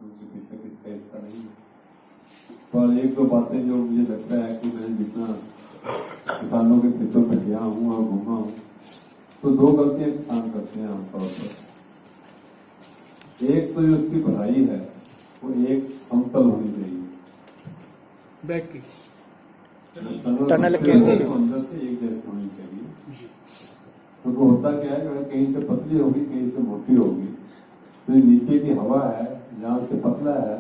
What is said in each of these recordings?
क्योंकि बेशक इसका हिस्सा नहीं है। पर एक दो बातें जो मुझे लगता है कि मैं जितना किसानों के खेतों में गया हूँ और घूमा हूँ, तो दो गलतियां किसान करते हैं आमतौर पर। एक तो जो उसकी भराई है वो एक समतल होनी चाहिए, बैक की टनल के अंदर से एक जैसी होनी चाहिए। तो वो होता क्या है, अगर कहीं से पतली होगी कहीं से मोटी होगी, तो नीचे की हवा है जहाँ से पतला है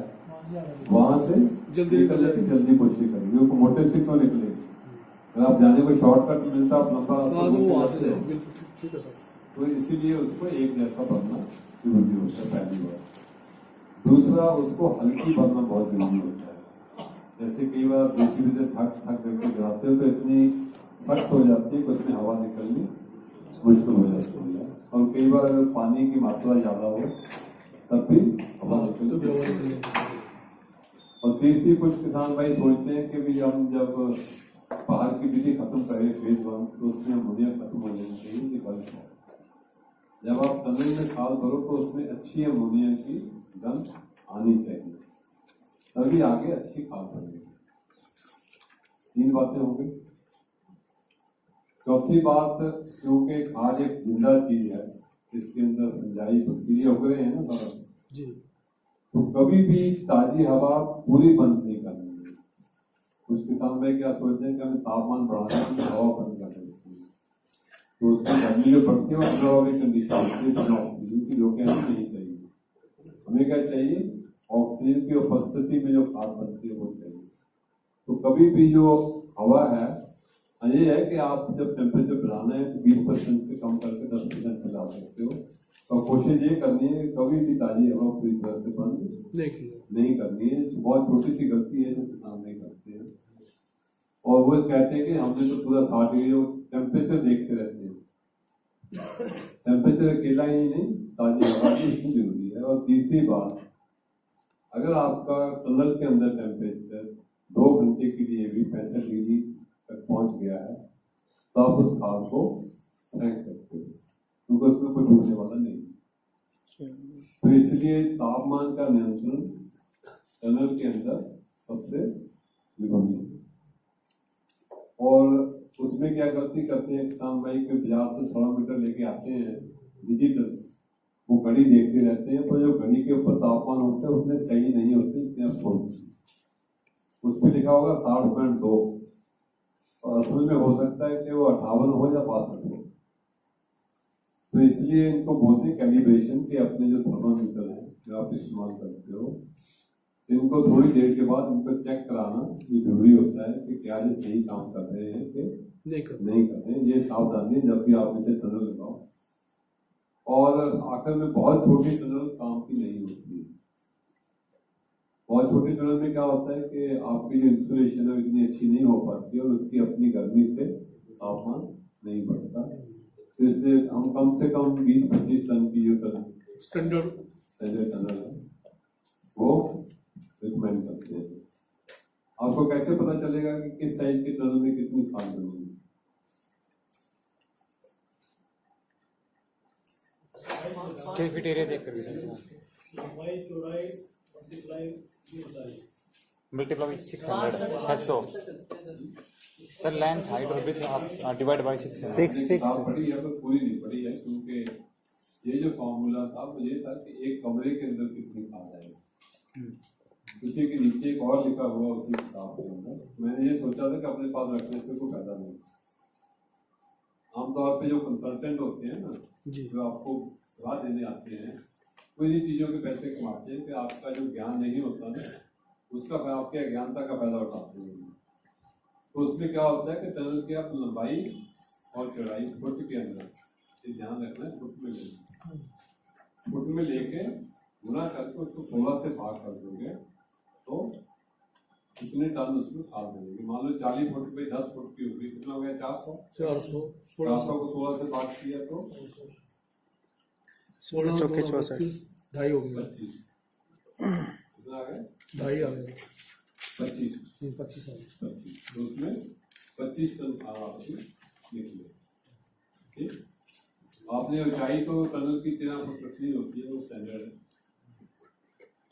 वहां से जल्दी निकलने की जल्दी कोशिश करेगी, वो मोटे से क्यों निकलेगी। अगर आप जाने को शॉर्टकट मिलता आप लंबा तो इसीलिए उसको एक जैसा बनना जरूरी होता है, पहली बात। दूसरा, उसको हल्की बनना बहुत जरूरी होता है। जैसे कई बार जेसीबी से थक करके गिराते हो तो इतनी सख्त हो जाती है कि उसमें हवा निकलनी मुश्किल हो जाती है। और कई बार अगर पानी की मात्रा ज्यादा हो तब भी हवा निकलती है। और तीसरी, कुछ किसान भाई सोचते हैं कि भी हम जब बाहर की बिजली खत्म करें फेज 1 तो उसमें अमोनिया खत्म हो जानी चाहिए। ये गलत है। जब आप टनल में खाद भरो तो उसमें अच्छी अमोनिया की गंध आनी चाहिए, तभी आगे अच्छी खाद बनेगी। 3 बातें हो गई। चौथी बात, क्योंकि खाद एक जिंदा चीज है, इसके अंदर फंजाई बैक्टीरिया उगरे हैं ना सारा जी, तो कभी भी ताजी हवा पूरी बंद नहीं करनी है। कुछ किसान भाई क्या सोचते हैं कि हमें तापमान बढ़ाना है, हवा बंद कर देंगे, तो उसकी गर्मी जो पड़ती है वो कंडीशन होती है ऑक्सीजन की, जो कहना नहीं चाहिए। हमें क्या चाहिए, ऑक्सीजन की उपस्थिति में जो खाद बनती है वो चाहिए। तो कभी भी जो हवा है, ये है कि आप जब टेम्परेचर बढ़ाना है तो 20% से कम करके 10% पे ला सकते हो। और कोशिश ये करनी है कभी भी ताजी हवा पूरी तरह से बंद नहीं करनी है। बहुत छोटी सी गलती है जो किसान नहीं करते हैं। और वो कहते हैं कि हमने तो पूरा 60 डिग्री टेम्परेचर देखते रहते हैं। टेम्परेचर अकेला ही नहीं, ताजी हवा भी इतनी जरूरी है। और तीसरी बात, अगर आपका टनल के अंदर टेम्परेचर 2 घंटे के लिए भी 65 डिग्री तक पहुंच गया है तो आप उस खाद को फेंक सकते हो, क्योंकि उसमें कुछ उड़ने वाला नहीं। तो इसलिए तापमान का नियंत्रण टनल के अंदर सबसे जरूरी है। और उसमें क्या गलती करते हैं किसान भाई के, बाजार से थर्मामीटर लेके आते हैं डिजिटल, वो घड़ी देखते रहते हैं, तो जो घड़ी के ऊपर तापमान होता है उसमें सही नहीं होते इतने अफसोस। उस पर लिखा होगा 60.2 और असल में हो सकता है कि वो 58 हो या 62 हो। तो इसलिए इनको बोलते हैं कैलिब्रेशन के, अपने जो थर्मामीटर है जो आप इस्तेमाल करते हो, इनको थोड़ी देर के बाद इनको चेक कराना ये जरूरी होता है कि क्या ये सही काम कर रहे हैं कि नहीं कर रहे हैं। ये सावधानी जब भी आप इसे टनल लगाओ। और आखिर में बहुत छोटी टनल काम की नहीं होती है। बहुत छोटी टनल में क्या होता है कि आपकी जो इंसुलेशन है इतनी अच्छी नहीं हो पाती और उसकी अपनी गर्मी से तापमान नहीं बढ़ता। तो इसलिए हम कम से कम 20-25 टन की जो स्टैंडर्ड टनल है वो रिकमेंड करते हैं। आपको कैसे पता चलेगा कि किस साइज के टनल में कितनी खाद बनेगी? स्क्वायर फीट एरिया देख कर लंबाई चौड़ाई मल्टीप्लाई 600 सर, लेंथ हाइट और विड्थ आप डिवाइड बाय 6 पड़ी है, पर पूरी नहीं पड़ी है, क्योंकि ये जो फॉर्मूला था वो ये था कि एक कमरे के अंदर कितनी खाद आएगी। उसी के नीचे एक और लिखा हुआ उसी किताब के अंदर। मैंने ये सोचा था कि अपने पास रखने से कोई फायदा नहीं। आमतौर पे जो कंसल्टेंट होते हैं ना, जो आपको सलाह देने आते हैं, वो इन चीजों के पैसे कमाते हैं कि आपका जो ज्ञान नहीं होता ना उसका आपके अज्ञानता का फायदा उठाते हैं। तो उसमें क्या होता है कि टनल की आप लंबाई और चौड़ाई फुट के अंदर, ये ध्यान रखना है, फुट में लेके गुना करके उसको 16 से भाग कर दोगे तो कितने टन उसमें खाद बनेगी। मान लो 40 फुट पे 10 फुट की होगी, कितना हो गया? 400 को 16 से भाग किया तो 16 चौके 64 ढाई हो गया, 25 कितना आ गया? ढाई आ गया, 25 25 तो उसमें 25 टन खाद आपकी निकले। ठीक, आपने ऊंचाई तो टनल की 13 फुट रखनी होती है, वो स्टैंडर्ड है।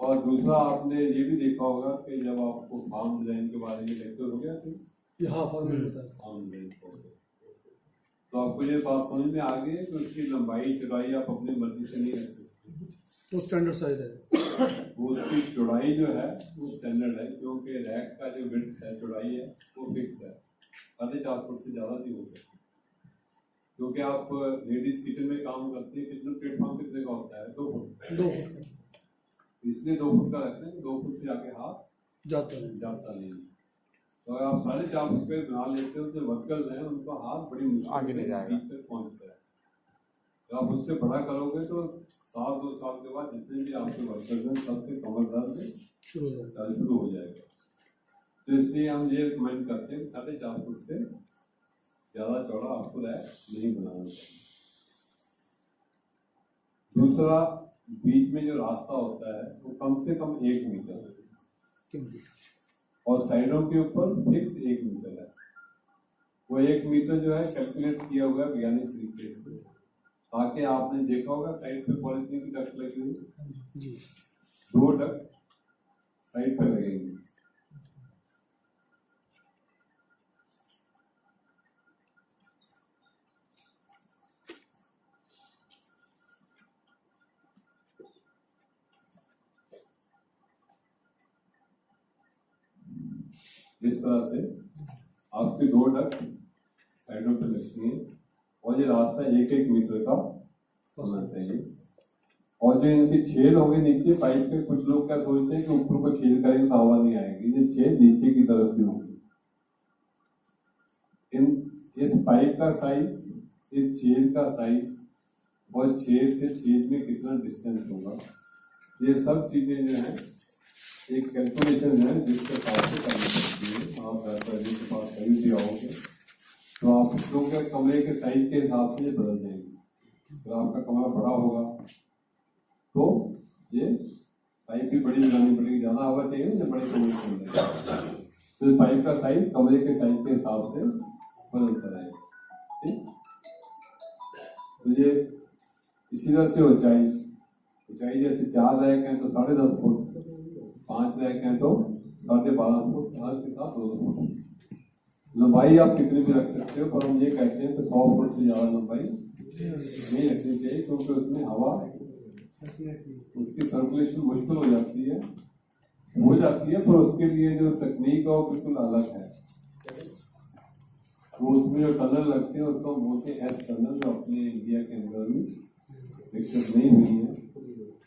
और दूसरा आपने ये भी देखा होगा कि जब आपको फार्म डिजाइन के बारे में लेक्चर हो गया थे, हाँ फॉर्मेट बता फार्म डिजाइन तो आपको ये बात समझ में आ गई है कि उसकी लंबाई चौड़ाई आप अपनी मर्जी से नहीं रख सकते, तो स्टैंडर्ड साइज है। वो उसकी चौड़ाई जो है वो स्टैंडर्ड है, क्योंकि रैक का जो विड्थ है चौड़ाई है वो फिक्स है, 4.5 फुट से ज़्यादा नहीं हो सकती। क्योंकि आप लेडीज किचन में काम करते हैं, किचन प्लेटफॉर्म कितने का होता है? 2 फुट, 2 फुट इसलिए 2 फुट का रखते हैं, 2 फुट से आगे हाथ जाता नहीं। तो अगर आप 4.5 फुट पे बना लेते हो तो वर्कर्स हैं उनका हाथ बड़ी मुश्किल आगे नहीं से जाएगा। बीच तक पहुंचता है। तो आप उससे बड़ा करोगे तो 2 साल के बाद जितने भी आपके वर्कर्स हैं सबके कमर दर्द शुरू हो जाएगा। तो इसलिए हम ये रिकमेंड करते हैं 4.5 फुट से ज़्यादा चौड़ा आपको रैक नहीं बनाना चाहिए। दूसरा, बीच में जो रास्ता होता है वो कम से कम 1 मीटर और साइडों के ऊपर फिक्स 1 मीटर है। वो 1 मीटर जो है कैलकुलेट किया हुआ है वैज्ञानिक तरीके से, ताकि आपने देखा होगा साइड पे पॉलिथीन की डक्ट लगी हुई, 2 डक्ट साइड पे लगेंगे। इस तरह से आपके 2 डक्ट साइडों पे लगती हैं और ये रास्ता 1-1 मीटर का होना चाहिए। और जो इनके छेद होंगे नीचे पाइप के, कुछ लोग क्या सोचते हैं कि ऊपर को छेद करेंगे तो हवा नहीं आएगी, ये छेद नीचे की तरफ भी होंगे। इस पाइप का साइज, इस छेद का साइज और छेद से छेद में कितना डिस्टेंस होगा, ये सब चीजें जो है एक कैलकुलेशन है जिसके हिसाब से करनी पड़ती है। आप पैसे के पास कभी भी आओगे तो आप क्योंकि कमरे के साइज के हिसाब से ये बदल जाएंगे। तो आपका कमरा बड़ा होगा तो ये पाइप भी बड़ी लगानी पड़ेगी, ज़्यादा हवा चाहिए ना बड़े कमरे के अंदर, तो पाइप का साइज कमरे के साइज के हिसाब से बदलता रहेगा। ठीक, तो ये इसी तरह से ऊंचाई जैसे 4 रैक हैं तो 10.5 फुट, 5 रैक हैं तो 12.5 फुट, हर के साथ 2 फुट। लंबाई आप कितनी भी रख सकते हो, पर हम ये कहते हैं कि 100 फुट से ज़्यादा लंबाई नहीं रखनी चाहिए, क्योंकि उसमें हवा, उसकी सर्कुलेशन मुश्किल हो जाती है, पर उसके लिए जो तकनीक है वो बिल्कुल अलग है। तो उसमें जो टनल लगते हैं उसको बोलते हैं एस टनल, जो अपने इंडिया के अंदर भी विकसित नहीं हुई है।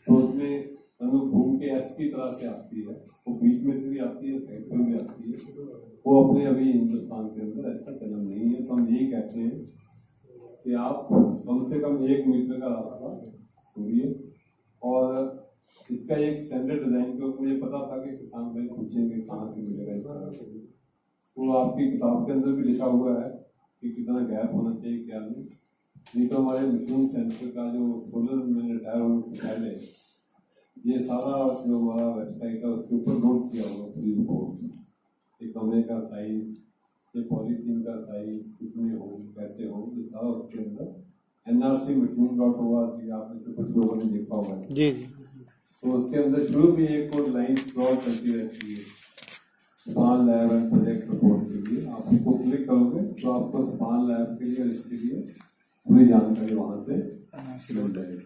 तो उसमें टनल घूम के एस की तरह से आती है, वो बीच में से भी आती है, साइड में भी आती है। वो अपने अभी हिंदुस्तान के अंदर ऐसा चलन नहीं है। तो हम यही कहते हैं कि आप कम से कम 1 मीटर का रास्ता छोड़िए। और इसका एक स्टैंडर्ड डिजाइन, क्योंकि मुझे पता था कि किसान भाई पूछेंगे कहाँ से मिलेगा इसका, तो आपकी किताब के अंदर भी लिखा हुआ है कि कितना गैप होना चाहिए क्या नहीं तो हमारे मशरूम सेंटर का जो सोलर में रिटायर होने से पहले ये सारा जो हमारा वेबसाइट है उसके ऊपर नोट किया हुआ पूरी रिपोर्ट, ये कमरे का साइज, ये पॉलीथीन का साइज कितने हो, कैसे हो, ये सारा उसके अंदर nrcmushroom.org आपने से कुछ लोगों ने देखा होगा जी। तो उसके अंदर शुरू में एक और लाइन स्क्रॉल करती रहती है span lab and project report के लिए। आप उसको क्लिक करोगे तो आपको स्पान लैब के लिए और इसके लिए पूरी जानकारी वहां से मिल जाएगी।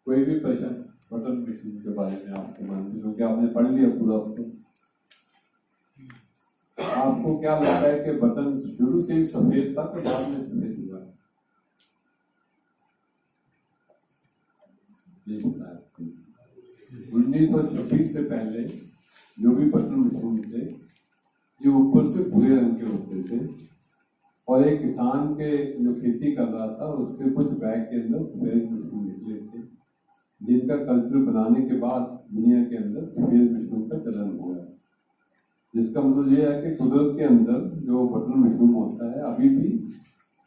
कोई भी प्रश्न बटन मशीन के बारे में आपके मन में, क्योंकि आपने पढ़ लिया पूरा, आपको क्या लगता है कि बटन शुरू से ही सफेद था कि बाद में सफेद हुआ? ये बताया 1926 से पहले जो भी बटन मशीन थे ये ऊपर से भूरे रंग के होते थे और एक किसान के जो खेती कर रहा था उसके कुछ बैग के अंदर सफेद मशरूम निकले थे, जिनका कल्चर बनाने के बाद दुनिया के अंदर सफेद मशरूम का चलन हुआ है। जिसका मतलब ये है कि कुदरत के अंदर जो बटन मशरूम होता है अभी भी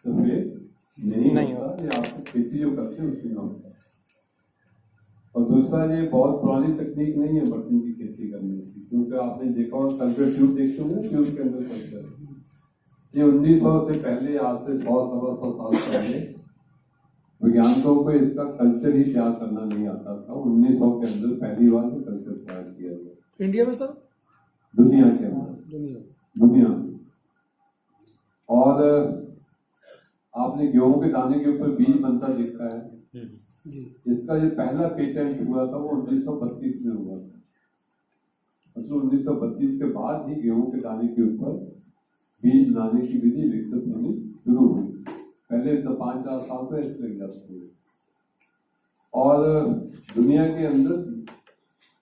सफेद नहीं होता, ये आपकी खेती जो करते हैं उसी में होता है। और दूसरा, ये बहुत पुरानी तकनीक नहीं है बटन की खेती करने की, क्योंकि आपने देखा होगा कल्चर ट्यूब देखते होंगे, ट्यूब के अंदर कल्चर, ये 1900 से पहले, आज से 100 साल पहले वैज्ञानिकों को इसका कल्चर ही तैयार करना नहीं आता था। 1900 के अंदर पहली बार ये कल्चर तैयार किया गया इंडिया में सर, दुनिया के अंदर, दुनिया में। और आपने गेहूं के दाने के ऊपर बीज बनता देखा है जी। इसका जो पहला पेटेंट हुआ था वो 1932 में हुआ था। मतलब 1932 के बाद ही गेहूं के दाने के ऊपर बीज लाने की विधि विकसित होनी शुरू हुई। पहले तो 5-4 साल तो ऐसे लग जाते थे। और दुनिया के अंदर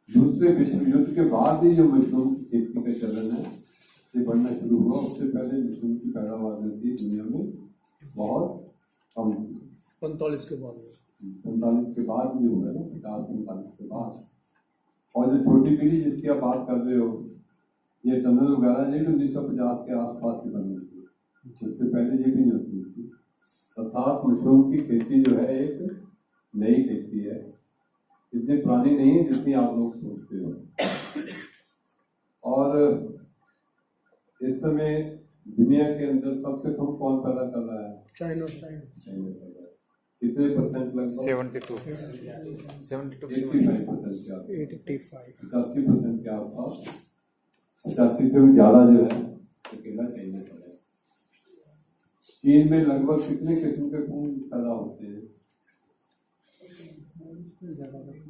दूसरे विश्व युद्ध के बाद ही जो मशरूम की खेती का चलन है ये बढ़ना शुरू हुआ। उससे पहले मशरूम की पैदावार जो थी दुनिया में बहुत कम थी। 45 के बाद 45 के बाद जो हुआ ना, 50-45 के बाद। और जो छोटी पीढ़ी जिसकी आप बात कर रहे हो, ये टनल वगैरह ये 1950 के आसपास ही बनी थी, जिससे पहले ये भी नहीं होती थी। अर्थात मशरूम की खेती जो है एक नई खेती है, इतनी पुरानी नहीं है जितनी आप लोग सोचते हो। और इस समय दुनिया के अंदर सबसे कम कौन पैदा कर रहा है? चाइना। कितने परसेंट? लगभग 72 85% के आसपास, 85 85% के आसपास, 85 से भी ज्यादा जो है अकेला चाइना का है। चीन में लगभग कितने किस्म के फूल पैदा होते हैं?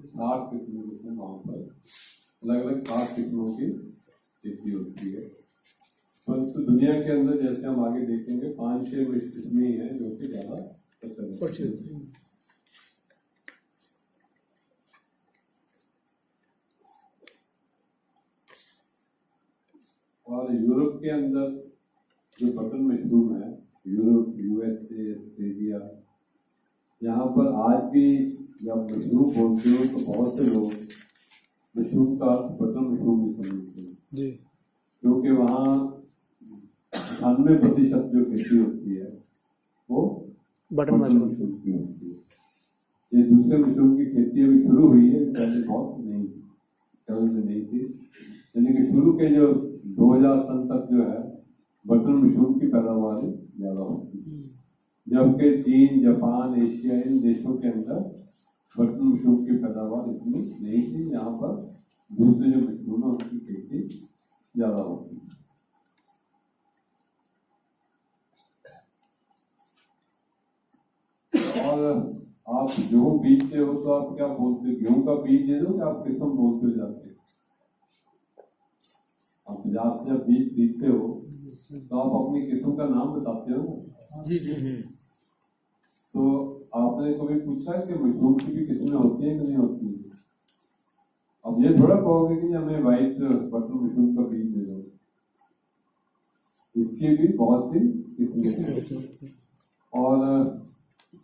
60 किस्म के फूल वहां पर अलग अलग 60 किस्मों की खेती होती है। परंतु दुनिया के अंदर जैसे हम आगे देखेंगे 5-6 किस्में ही हैं जो कि ज्यादा प्रचलित हैं। और यूरोप के अंदर जो बटन मशरूम है, यूरोप, यूएसए, ऑस्ट्रेलिया, यहाँ पर आज भी जब मशरूम बोलते हो तो बहुत से लोग मशरूम का बटन मशरूम भी समझते हैं जी, क्योंकि वहाँ 98% जो खेती होती है वो बटन मशरूम की होती है। ये दूसरे मशरूम की खेती अभी शुरू हुई है, पहले बहुत नहीं चलन से नहीं थी। यानी कि शुरू के जो 2000 सन तक जो है बटन मशरूम की पैदावार ज्यादा होती है, जबकि चीन, जापान, एशिया इन देशों के अंदर बटन मशरूम की पैदावार इतनी नहीं थी। यहाँ पर दूसरे जो मशरूम है उनकी खेती ज्यादा होती है। और आप गेहूं बीजते हो तो आप क्या बोलते हो? गेहूं का बीज दे दो कि आप किस्म बोलते हो जाते? आप बाजार से जब बीज खरीदते हो तो आप अपनी किस्म का नाम बताते हो ना? जी जी। तो आपने कभी पूछा है कि मशरूम की भी किस्में होती है कि नहीं होती है? अब ये थोड़ा कहोगे कि हमें व्हाइट बटन मशरूम का बीज दे दो, इसकी भी बहुत सी किस्में। और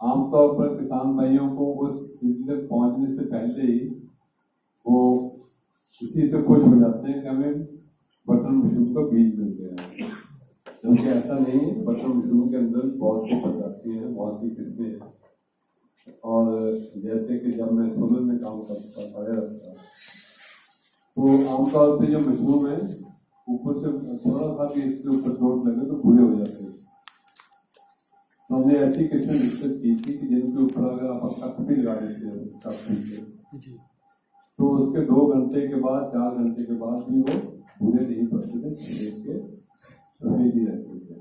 आमतौर पर किसान भाइयों को उस स्थिति तक पहुंचने से पहले ही वो इसी से खुश हो जाते हैं कि हमें बटन मशरूम का बीज मिल गया है, क्योंकि ऐसा नहीं है। बटन मशरूम के अंदर बहुत सी प्रजाति है, बहुत सी किस्में हैं। और जैसे कि जब मैं सोलन में काम करता था तो आमतौर पर जो मशरूम है ऊपर से थोड़ा सा भी इसके ऊपर चोट लगे तो बुरे हो जाते हैं। तो हमने ऐसी किस्में विकसित की थी कि जिनके ऊपर अगर आप कट भी लगा देते हो तो उसके 2 घंटे के बाद, 4 घंटे के बाद भी वो बुरे नहीं पड़ते थे, सफेद ही रहते थे।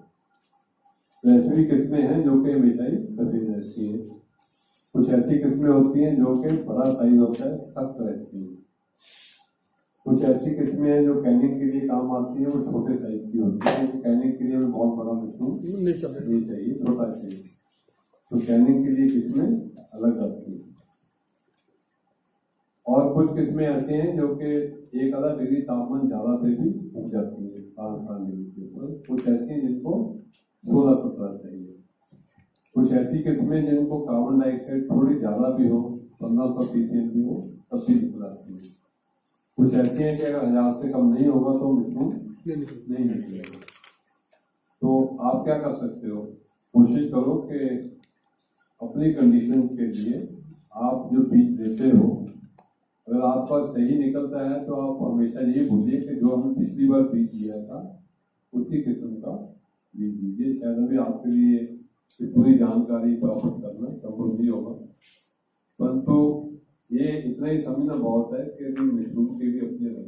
तो ऐसी भी किस्में हैं जो कि हमेशा ही सफेद रहती है। कुछ ऐसी किस्में होती हैं जो कि बड़ा साइज होता है, सख्त रहती है। कुछ ऐसी किस्में हैं जो कैनिंग के लिए काम आती है, वो छोटे साइज की होती है। कैनिंग के लिए हमें बहुत बड़ा मशरूम नहीं चाहिए, छोटा चाहिए। तो कैनिंग के लिए किस्में अलग आती हैं। और कुछ किस्में ऐसे हैं जो कि 1-2 डिग्री तापमान ज्यादा पे भी उग जाती है, 18 डिग्री के ऊपर। कुछ ऐसी हैं जिनको 16-17 चाहिए। कुछ ऐसी किस्में जिनको कार्बन डाइऑक्साइड थोड़ी ज्यादा भी हो, 1500 ppm भी हो, तब भी निकल आती है। कुछ ऐसी हैं कि अगर 1000 से कम नहीं होगा तो मशरूम नहीं निकलेगा। तो आप क्या कर सकते हो, कोशिश करो कि अपनी कंडीशंस के लिए आप जो बीज देते हो, अगर आपका सही निकलता है तो आप हमेशा ये भूलिए कि जो हमने पिछली बार बीज दिया था उसी किस्म का बीज दीजिए। शायद अभी आपके लिए ये पूरी जानकारी प्राप्त करना संभव नहीं होगा, परंतु ये इतना ही समझना बहुत है कि अभी मशरूम के भी अपने अलग।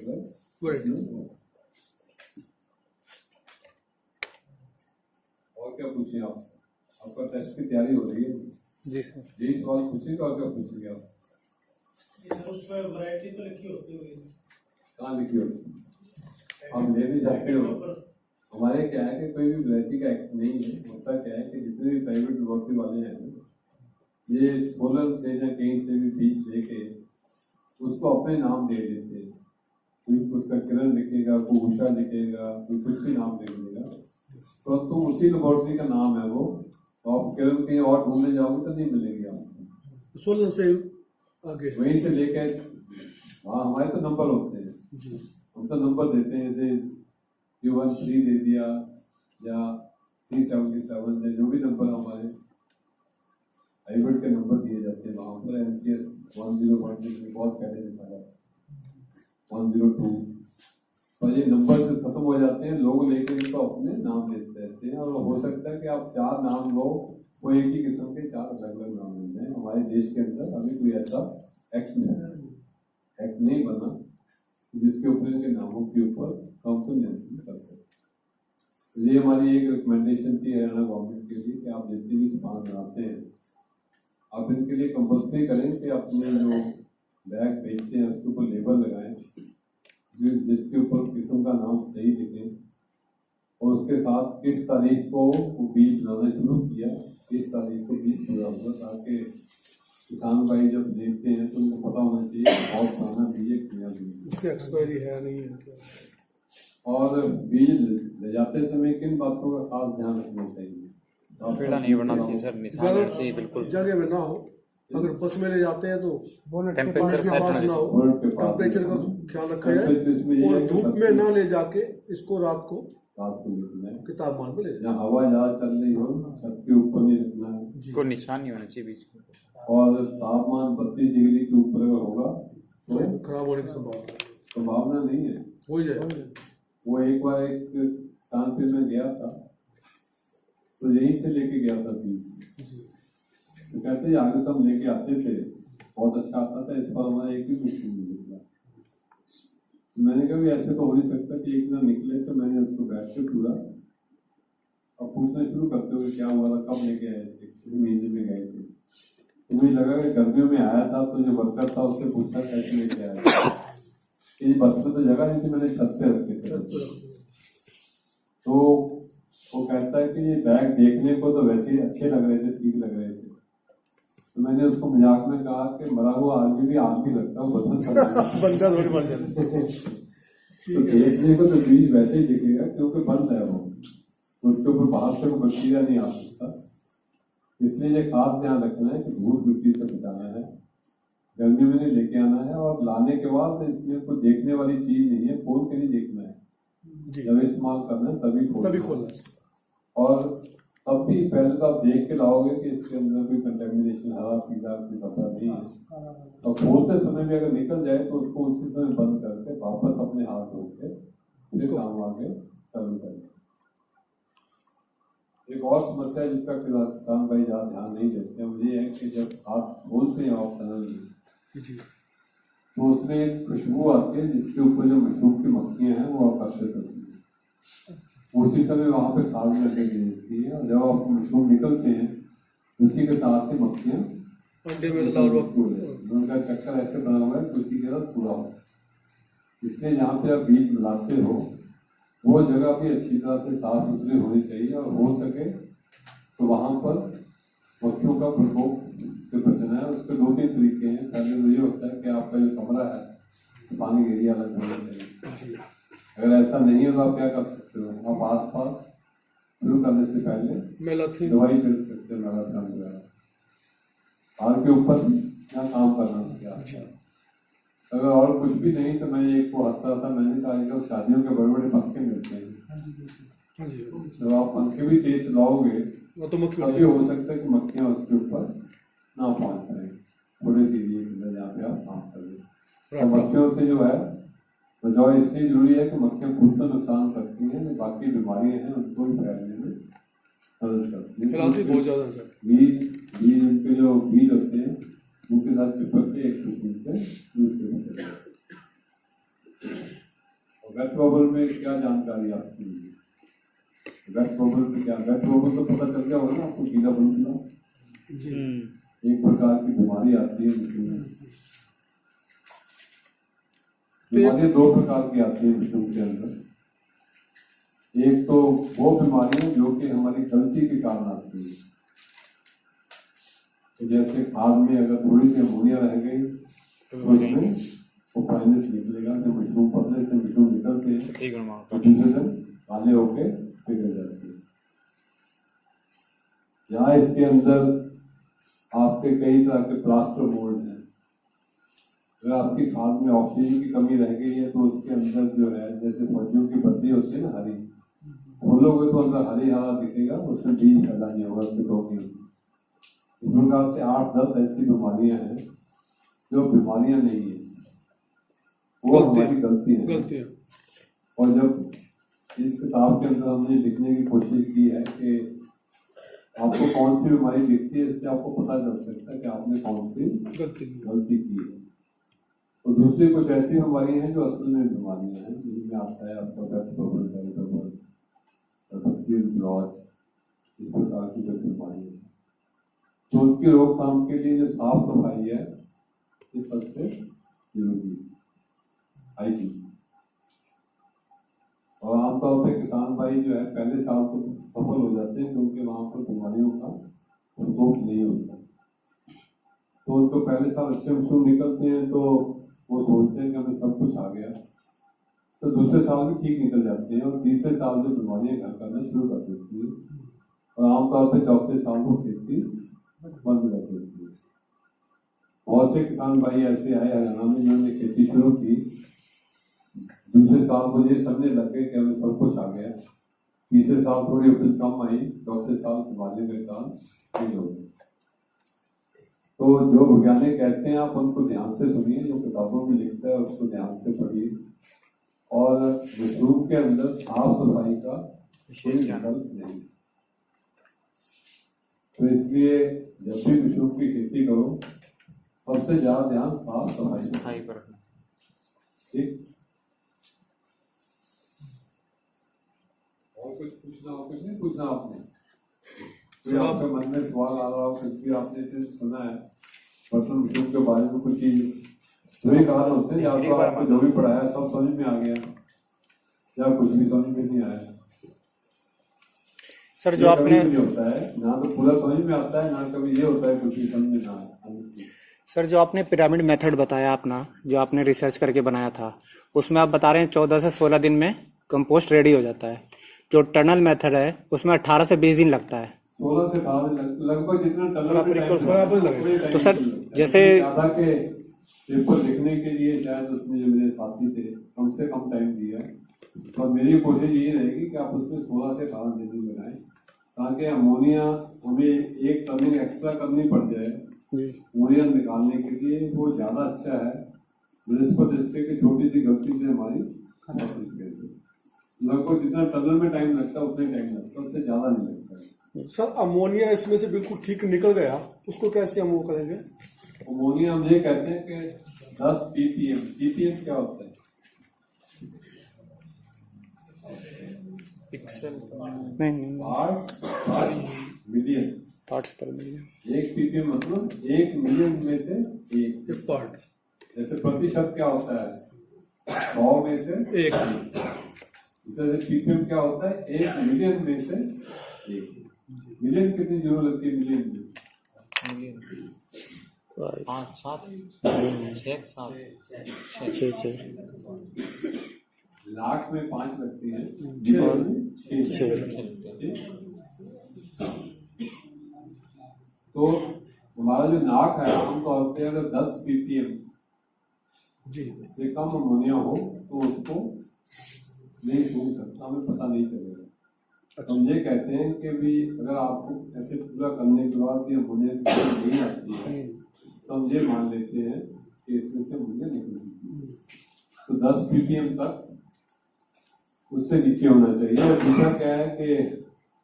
और क्या पूछें आपसे, आपका टेस्ट की तैयारी हो रही है? जी सर। यही सवाल पूछेगा और क्या पूछेंगे आप? उसमें वैरायटी तो लिखी होती होगी, कहाँ लिखी होती है? आप लेने जाते हो। हमारे क्या है कि कोई भी वैरायटी का एक्ट नहीं है। होता क्या है कि जितने भी प्राइवेट लेबोरेटरी वाले हैं ये सोलन से या कहीं से भी बीज लेके उसको अपने नाम दे देते हैं। कोई उसका किरण लिखेगा, कोई उषा लिखेगा, कोई कुछ भी नाम दे देगा, तो तुम उसी लेबोरेटरी का नाम है वो, तो आप किरण कहीं और ढूंढने जाओगे तो नहीं मिलेगी आपको। सोलन से आगे वहीं से लेके वहाँ हमारे तो नंबर होते हैं जी, हम तो नंबर देते हैं, जैसे U13 दे दिया या 377 है, जो भी नंबर हमारे हाइब्रिड के नंबर दिए जाते हैं वहाँ पर। NCS 101 बहुत पहले लिखा है 102, तो ये नंबर जो खत्म हो जाते हैं लोग लेके इनको अपने नाम लेते रहते हैं। और हो सकता है कि आप 4 नाम लो, वो एक ही किस्म के 4 अलग अलग नाम मिल जाए। हमारे देश के अंदर अभी कोई ऐसा एक्ट नहीं बना जिसके ऊपर इनके नामों के ऊपर काउंसिल नियंत्रण कर सकते। ये हमारी एक रिकमेंडेशन थी हरियाणा गवर्नमेंट के लिए कि आप जितने भी सामान बनाते हैं आप इनके लिए कंपल्सरी करें कि अपने जो बैग बेचते हैं उसके ऊपर लेबल लगाएं जिसके ऊपर किस्म का नाम सही लिखें, और उसके साथ किस तारीख को वो बीज बनाना शुरू किया, किस तारीख को बीज पूरा हुआ, ताकि किसान भाई जब देखते हैं तो उनको पता होना चाहिए कि बहुत पुराना बीज है क्या बीज उसकी एक्सपायरी है नहीं है। और बीज ले जाते समय किन बातों का खास ध्यान रखना चाहिए? पेड़ा नहीं बढ़ना चाहिए सर, निशान रहना चाहिए बिल्कुल जगह में ना हो, अगर बस में ले जाते हैं तो टेम्परेचर के सेट पास होना ना हो, चाहिए। टेम्परेचर का ख्याल रखा जाए और धूप में ना ले जाके इसको रात को लिखना है, किताब मान पे ले जहाँ हवा ज्यादा चल रही हो छत के ऊपर नहीं रखना है, कोई निशान नहीं होना चाहिए बीज को, और तापमान 32 डिग्री के ऊपर अगर होगा तो खराब होने की संभावना नहीं है, हो जाए। वो एक बार एक किसान पे मैं गया था तो यहीं से लेके गया था बीज, तो कहते आगे तो हम लेके आते थे बहुत अच्छा आता था, इस पर हमारा एक भी कुछ नहीं निकला। मैंने कहा भी ऐसे तो हो नहीं सकता कि एक ना निकले, तो मैंने उसको बैठ के पूरा अब पूछना शुरू करते हुए क्या हुआ था, कब लेके आए थे, किस महीने में गए थे। तो मुझे लगा कि गर्मियों में आया था, तो जो वर्कर था उससे पूछा कैसे लेके आया था, ये बस में तो जगह नहीं थी, मैंने छत पे रखे थे। तो वो कहता है कि ये बैग देखने को तो वैसे ही अच्छे लग रहे थे, ठीक लग रहे थे, तो मैंने उसको मजाक में कहा कि मरा हुआ आदमी भी आदमी लगता है, बंदा थोड़ी बन जाता तो देखने को तो बीज वैसे ही दिखेगा क्योंकि बंद है वो, उसके ऊपर बाहर से कोई बैक्टीरिया नहीं आ सकता। इसलिए ये खास ध्यान रखना है कि धूल मिट्टी से बचाना है, गर्मी में नहीं लेके आना है, और लाने के बाद इसमें कोई देखने वाली चीज नहीं है, खोल के नहीं देखना है, जब इस्तेमाल करना है तभी खोलना है। और तब भी पहले तो आप देख के लाओगे कि इसके अंदर कोई कंटेमिनेशन हरा पीला कोई कपड़ा नहीं है, और खोलते समय भी अगर निकल जाए तो उसको उसी समय बंद करके वापस अपने हाथ धो के फिर काम आगे चालू करें। एक और समस्या है जिसका किसान भाई ज्यादा ध्यान नहीं देते हैं, मुझे है कि जब हाथ खोलते हैं आप टनल में तो उसमें एक खुशबू आती है जिसके ऊपर जो मशरूम की मक्खियां हैं वो आकर्षित होती है, उसी समय वहाँ पे खाद करके दे देती है, और जब आप मशरूम निकलते हैं उसी के साथ ही मक्खियाँ उनका चक्कर ऐसे बना हुआ है कि उसी के साथ पूरा हो। इसलिए जहाँ पे आप बीज मिलाते हो वो जगह भी अच्छी तरह से साफ सुथरी होनी चाहिए, और हो सके तो वहाँ पर मक्खियों का प्रकोप से बचना है। उसके 2-3 तरीके हैं। पहले तो ये होता है कि आपका जो कमरा है पानी का एरिया अलग होना चाहिए, अगर ऐसा नहीं है तो आप क्या कर सकते हो, आप आस पास शुरू करने से पहले दवाई छिड़क सकते हो, मैलाथन वगैरह हार के ऊपर या काम करना। अगर और कुछ भी नहीं तो मैं एक को हंस रहा था, मैंने कहा कि शादियों के बड़े बड़े पंखे मिलते हैं, हाँ जी, जब आप पंखे भी तेज चलाओगे वो तो मुख्य तभी हो सकता है कि मक्खियाँ उसके ऊपर ना पहुंच पाए, थोड़े सी एरिया के अंदर जहाँ पे आप काम कर रहे हो। तो मक्खियों से जो है बचाव इसलिए जरूरी है कि मक्खियाँ खुद तो नुकसान करती हैं, बाकी बीमारियां हैं उनको भी फैलने में मदद करती हैं। फिलहाल बहुत ज्यादा सर, बीज उनके जो बीज होते हैं उनके साथ चिपक के एक दूसरे से दूसरे में चले जाते हैं। वेट बबल में क्या जानकारी आपकी है? वेट बबल में क्या, वेट बबल तो पता चल गया होगा ना आपको, गीला बुलबुला एक प्रकार की बीमारी आती है मशरूम में। बीमारियां दो प्रकार की आती है मशरूम के अंदर। एक तो वो बीमारियां जो कि हमारी गलती के कारण आती है, तो जैसे खाद में अगर थोड़ी सी अमोनिया रह गई तो उसमें वो फाइनस निकलेगा, जब मशरूम पतले से मशरूम निकलते हैं तो दूसरे दिन काले होके पिघल जाते हैं। यहाँ इसके अंदर आपके कई तरह के प्लास्टर मोल्ड हैं। अगर आपकी खाद में ऑक्सीजन की कमी रह गई है तो उसके अंदर जो है जैसे फौजियों की बत्ती होती है ना हरी, खोलोगे तो अंदर हरी हरा दिखेगा, उसमें बीज फैला नहीं होगा, उसमें रोग नहीं होगी। इस प्रकार से 8-10 ऐसी बीमारियां हैं जो बीमारियां नहीं है, वो हमारी गलती है। और जब इस किताब के अंदर हमने लिखने की कोशिश की है कि आपको कौन सी बीमारी दिखती है, इससे आपको पता चल सकता है कि आपने कौन सी गलती की है। तो दूसरी कुछ ऐसी बीमारियां हैं जो असल में बीमारियां हैं, जिनमें आता है आपका ब्लॉच, इस प्रकार की जो बीमारियां हैं। तो उसकी रोकथाम के लिए जो साफ सफाई है ये सबसे जरूरी है, हाइजीन। और आमतौर पे किसान भाई जो है पहले साल तो सफल हो जाते हैं क्योंकि वहां पर बीमारियों का प्रकोप नहीं होता, तो उनको पहले साल अच्छे मशरूम निकलते हैं तो वो सोचते हैं कि हमें सब कुछ आ गया, तो दूसरे साल भी ठीक निकल जाते हैं और तीसरे साल में बीमारियां घर करना शुरू कर देती है और आमतौर पर चौथे साल को खेती बंद कर देती है। बहुत से किसान भाई ऐसे आए हरियाणा में जिन्होंने खेती शुरू की, दूसरे साल को ये समझने लग गए कि हमें सब कुछ आ गया, तीसरे साल थोड़ी उपज कम आई, चौथे साल बीमारी में काम नहीं हो गया। तो जो वैज्ञानिक कहते हैं आप उनको ध्यान से सुनिए, जो किताबों में लिखता है उसको ध्यान से पढ़िए, और मशरूम के अंदर साफ सफाई का कोई विकल्प नहीं। तो इसलिए जब भी मशरूम की खेती करो सबसे ज्यादा ध्यान साफ सफाई पर रखना। ठीक, और कुछ पूछना हो? कुछ नहीं पूछना आपने? कोई आपके मन में सवाल आ रहा हो, कुछ भी आपने सुना है बर्तन मशरूम के बारे में, कुछ चीज सभी कारण होते हैं, या तो आपको जो भी पढ़ाया सब समझ में आ गया या कुछ भी समझ में नहीं आया। सर जो आपने होता है ना तो पूरा समझ में आता है, ना कभी ये होता है कुछ भी समझ में ना आए। सर जो आपने पिरामिड मेथड बताया अपना, जो आपने रिसर्च करके बनाया था, उसमें आप बता रहे हैं 14 से 16 दिन में कंपोस्ट रेडी हो जाता है। जो टनल मेथड है उसमें 18 से 20 दिन लगता है। 16 से 18 लगभग जितना टनल। तो सर जैसे के पेपर लिखने के लिए शायद उसमें जो मेरे साथी थे कम से कम टाइम दिया, और मेरी कोशिश यही रहेगी कि आप उसमें 16 से 18 दिन बनाएं, ताकि अमोनिया हमें एक टर्निंग एक्स्ट्रा करनी पड़ जाए अमोनिया निकालने के लिए, वो ज़्यादा अच्छा है जिसपे कि छोटी सी गलती से हमारी लगभग जितना टनल में टाइम लगता है उतना ही टाइम लगता है, उससे ज़्यादा नहीं लगता है। सर अमोनिया इसमें से बिल्कुल ठीक निकल गया, उसको कैसे हम वो करेंगे? अमोनिया हम ये कहते हैं कि 10 ppm। ppm क्या होता है? पिक्सल नहीं, मिलियन पार्ट्स पर मिलियन। 1 ppm मतलब 1 मिलियन में से एक पार्ट। जैसे प्रतिशत क्या होता है? 100 में से एक। जैसे ppm क्या होता है? 1 मिलियन में से एक। मिलियन कितनी जरूर लगती है? मिलियन में 5, 7, 6 लाख में 5 लगती है, 6। तो हमारा जो नाक है आमतौर पे अगर 10 ppm जी से कम अमोनिया हो तो उसको नहीं सूख सकता, हमें पता नहीं चलेगा। अच्छा हम ये कहते हैं कि भी अगर आपको ऐसे पूरा करने के बाद ये अमोनिया नहीं आती है तो हम ये मान लेते हैं कि इसमें से अमोनिया निकलती है। तो 10 ppm तक उससे नीचे होना चाहिए। और दूसरा क्या है कि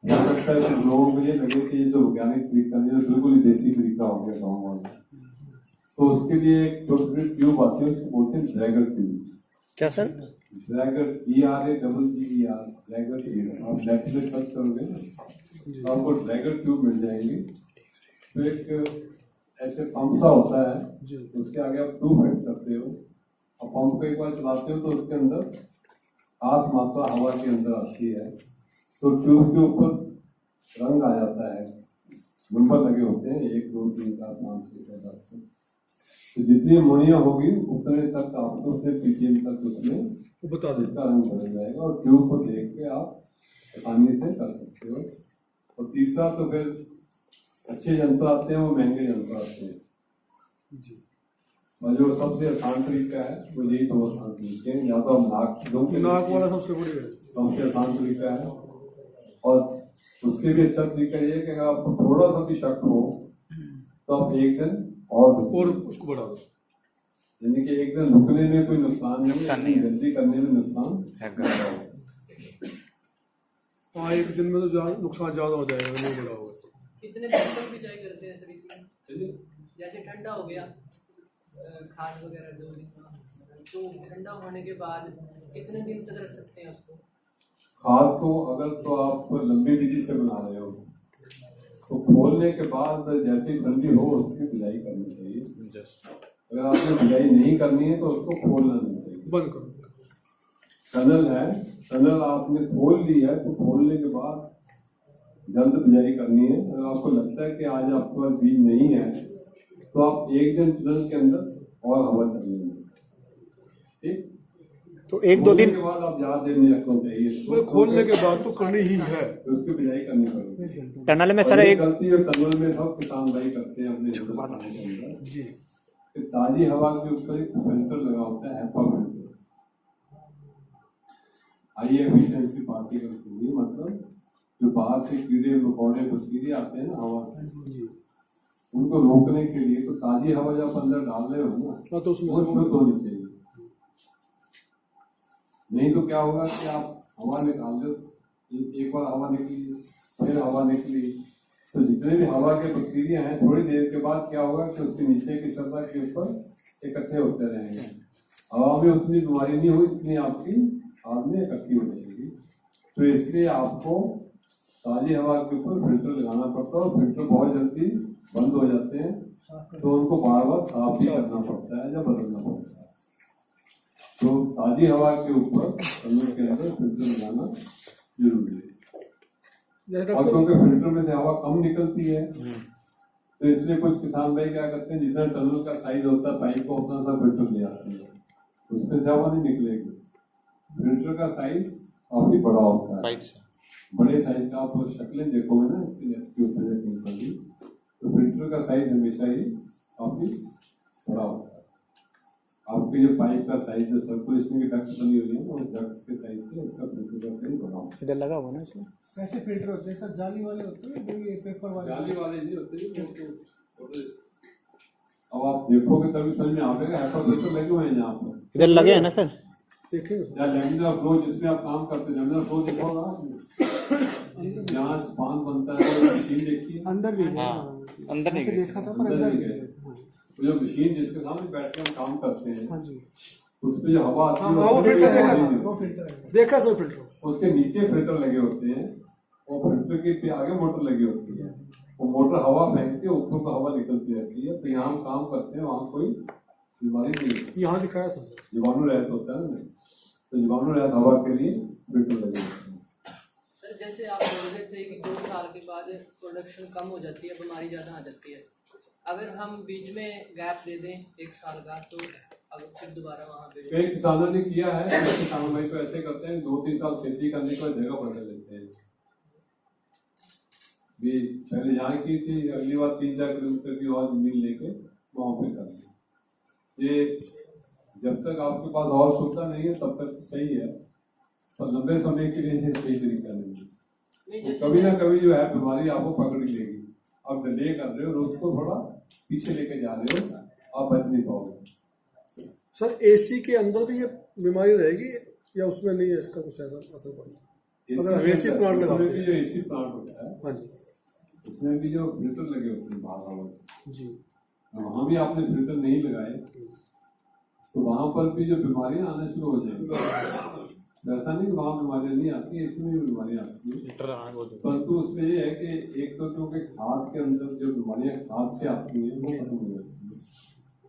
हो सकता है कि लोगों को ये लगे कि ये जो वैज्ञानिक तरीका है बिल्कुल ही देसी तरीका हो गया गाँव वाला, तो उसके लिए एक छोटी ट्यूब आती है, उसको बोलते हैं ड्रैगर ट्यूब। क्या sir? Drager DRAGGER Drager tube. आप नेट पे सर्च करोगे ना तो आपको ड्रैगर ट्यूब मिल जाएंगी। तो एक ऐसे पंप सा होता है, उसके आगे आप ट्यूब फिट करते हो और पंप को एक बार चलाते हो तो उसके अंदर खास मात्रा हवा के अंदर आती है। तो ट्यूब के ऊपर रंग आ जाता है, नंबर लगे होते हैं 1 2 3 4 5 6 7 10 तक। तो जितनी अमोनिया होगी उतने तक आपको उतने ppm तक उसमें बता दें। इसका रंग बदल जाएगा और ट्यूब को देख के आप आसानी से कर सकते हो। और तीसरा तो फिर अच्छे यंत्र आते हैं, वो महंगे यंत्र आते हैं। जी और जो सबसे आसान तरीका है वो यही 2 आसान तरीके हैं, या तो हम नाक वाला सबसे बढ़िया है। सबसे आसान तरीका है। और उससे भी अच्छा तरीका ये है कि अगर आपको थोड़ा सा भी शक हो तो आप एक दिन और उसको बढ़ा दो, यानी कि एक दिन रुकने में कोई नुकसान नहीं, जल्दी करने में नुकसान है। हाँ एक दिन में तो नुकसान ज्यादा हो जाएगा नहीं बढ़ा होगा तो। कितने दिन तक बिजाई करते हैं सर इसमें? जैसे ठंडा हो गया खाद वगैरह 2 दिन, तो ठंडा होने के बाद कितने दिन तक रख सकते हैं उसको? खाद को अगर तो आप लंबी विधि से बना रहे हो तो खोलने के बाद जैसे ही ठंडी हो उसकी बिजाई करनी चाहिए। अगर आपने बिजाई नहीं करनी है तो उसको खोलना नहीं चाहिए, बंद करो। टनल है, टनल आपने खोल ली है तो खोलने के बाद जल्द बिजाई करनी है। अगर आपको लगता है कि आज आपके पास बीज नहीं है तो आप एक दिन टनल के अंदर और हवा चल लेंगे, ठीक। तो 1 2 दिन के बाद आप ज्यादा देर नहीं रखना चाहिए, तो खोलने के बाद तो करनी ही है, तो उसकी बिजाई करनी पड़ेगी। टनल में सर और ये एक गलती और टनल में सब किसान भाई करते हैं अपने हिंदुस्तान के अंदर जी कि ताजी हवा के ऊपर एक फिल्टर लगा होता है, HEPA filter, high efficiency particle के लिए। मतलब जो बाहर से कीड़े मकोड़े बसीरे आते हैं ना हवा से, उनको रोकने के लिए। तो ताजी हवा जब अंदर डाल रहे हो ना तो उसमें वो शुद्ध होनी चाहिए, नहीं तो क्या होगा कि आप हवा निकाल लो, एक बार हवा निकली फिर हवा निकली, तो जितने भी हवा के बैक्टीरिया हैं थोड़ी देर के बाद क्या होगा कि उसके नीचे की सतह के ऊपर इकट्ठे होते रहेंगे। हवा में उतनी बीमारी नहीं हुई जितनी आपकी हाथ में इकट्ठी हो जाएगी। तो इसलिए आपको ताजी हवा के ऊपर फिल्टर लगाना पड़ता है और फिल्टर बहुत जल्दी बंद हो जाते हैं, तो उनको बार बार साफ भी करना पड़ता है या बदलना पड़ता है। तो ताजी हवा के ऊपर टनल के अंदर फिल्टर लगाना जरूरी है। और क्योंकि फिल्टर में से हवा कम निकलती है तो इसलिए कुछ किसान भाई क्या करते हैं, जितना टनल का साइज होता है पाइप को उतना सा फिल्टर ले आते हैं, उसमें से हवा नहीं निकलेगी। फिल्टर का साइज काफी बड़ा होता है, पाइप से बड़े साइज का। आप शक्लें देखोगे ना इसके ऊपर तो फिल्टर का साइज हमेशा ही काफी बड़ा होता है। आपके जो पाइप का साइज जो सर्कुलेशन की डक्ट बनी हुई है वो डक्ट के साइज से इसका फिल्टर का साइज बड़ा होता है। इधर लगा हुआ ना इसमें कैसे फिल्टर होते हैं सर? जाली वाले होते हैं जो ये पेपर वाले? जाली वाले नहीं होते। अब आप देखोगे तभी समझ में आएगा, HEPA फिल्टर लगे हुए हैं यहाँ पर, इधर लगे हैं ना सर? देखेंगे या लैमिनार फ्लो जिसमें आप काम करते हैं, लैमिनार फ्लो देखो ना, जहाँ स्पान बनता है वो मशीन देखी है अंदर भी अंदर नहीं गए। देखा था पर अंदर अंदर नहीं गए। वो जो मशीन जिसके सामने बैठ के हम काम करते हैं हाँ जी उसमें जो हवा आती है वो फिल्टर देखा था, वो फिल्टर है। देखा सर फिल्टर। उसके नीचे फिल्टर लगे होते हैं और फिल्टर के आगे मोटर लगी होती है। वो मोटर हवा फेंकती है, ऊपर को हवा निकलती रहती है। तो यहाँ हम काम करते हैं वहाँ कोई बीमारी नहीं होती, यहाँ दिखाया था सर, जीवाणु रहित होता है ना, तो जीवाणु रहित हवा के लिए फिल्टर लगे होते हैं। सर जैसे आप बोल रहे थे कि 2 साल के बाद प्रोडक्शन कम हो जाती है, बीमारी ज़्यादा आ जाती है, अगर हम बीच में गैप दे दें 1 साल का तो अगर फिर दोबारा वहाँ पे कई किसानों ने किया है, कई किसान भाई तो ऐसे करते हैं 2-3 साल खेती करने के बाद जगह बदल लेते हैं। भी पहले यहाँ की थी, अगली बार 3-4 किलोमीटर की और जमीन लेके वहाँ पे कर दी। ये जब तक आपके पास और सुविधा नहीं है तब तक सही है, पर लंबे समय के लिए सही तरीका नहीं है। नहीं तो जैसे कभी ना कभी जो है बीमारी आपको पकड़ लेगी। आप डिले कर रहे हो और उसको थोड़ा पीछे लेके जा रहे हो, आप बच नहीं पाओगे। सर एसी के अंदर भी ये बीमारी रहेगी या उसमें नहीं है, इसका कुछ ऐसा असर पड़ता है? अगर हम एसी प्लांट लगाते उसमें भी हैं, जो एसी प्लांट होता है हाँ जी उसमें भी जो फिल्टर लगे होते हैं बाहर हवा में, जी, वहाँ भी आपने फिल्टर नहीं लगाए तो वहां पर भी जो बीमारियां आना शुरू हो जाएंगी। वैसा नहीं वहाँ बीमारियां नहीं आती, इसमें भी बीमारियां आती है, परंतु उसमें ये है कि एक तो क्योंकि खाद के अंदर जो बीमारियां खाद से आती हैं वो खत्म हो जाती है।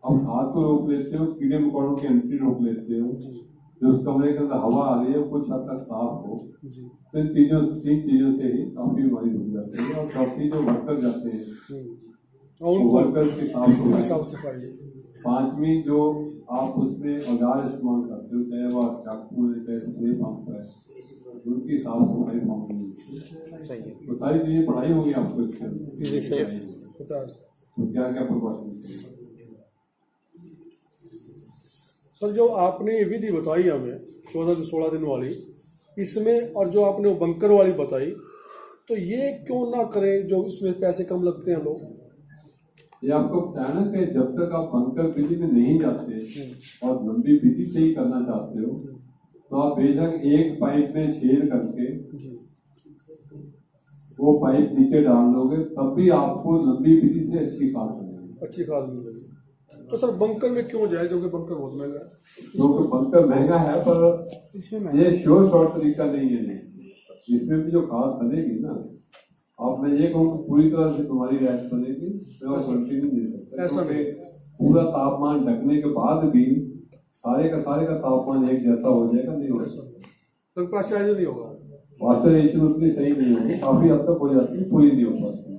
अब खाद को रोक लेते हो, कीड़े मकोड़ों की एंट्री रोक लेते हो, जो उस कमरे के अंदर हवा आ रही है कुछ हद तक साफ हो, तो इन तीन चीजों से ही काफी बीमारी रुक जाती है। और चौथी जो वर्कर जाते हैं और वर्कर्स की साफ साफ सफाई। पांचवी जो आप उसमें औजार इस्तेमाल करते हो, चाहे वह चाकू है चाहे स्प्रे पंप है, उनकी साफ सफाई चाहिए। तो सारी चीजें पढ़ाई होगी आपको इसके अंदर, तो क्या क्या प्रिकॉशन चाहिए। सर जो आपने ये विधि बताई हमें 14 से 16 दिन वाली, इसमें और जो आपने वो बंकर वाली बताई, तो ये क्यों ना करें जो इसमें पैसे कम लगते हैं लोग? ये आपको बताया ना कि जब तक आप बंकर विधि में नहीं जाते और लंबी विधि से ही करना चाहते हो तो आप बेशक एक पाइप में छेद करके वो पाइप नीचे डाल दोगे तब भी आपको लंबी विधि से अच्छी खाद मिलेगी। अच्छी खाद मिलेगी। तो सर बंकर में क्यों जाए, जो कि बंकर बहुत महंगा है? क्योंकि बंकर महंगा है पर ये श्योर शॉर्ट तरीका नहीं है। इसमें भी जो खाद बनेगी ना, आप मैं ये कहूँ पूरी तरह से तुम्हारी रैश बनेगी, मैं और गारंटी नहीं दे सकता। ऐसा नहीं, पूरा तापमान ढकने के बाद भी सारे का तापमान एक जैसा हो जाएगा, नहीं हो सकता। तो पाश्चराइज नहीं होगा, पाश्चराइजेशन उतनी सही नहीं होगी, काफी हद तक हो जाती है, पूरी नहीं हो पाती।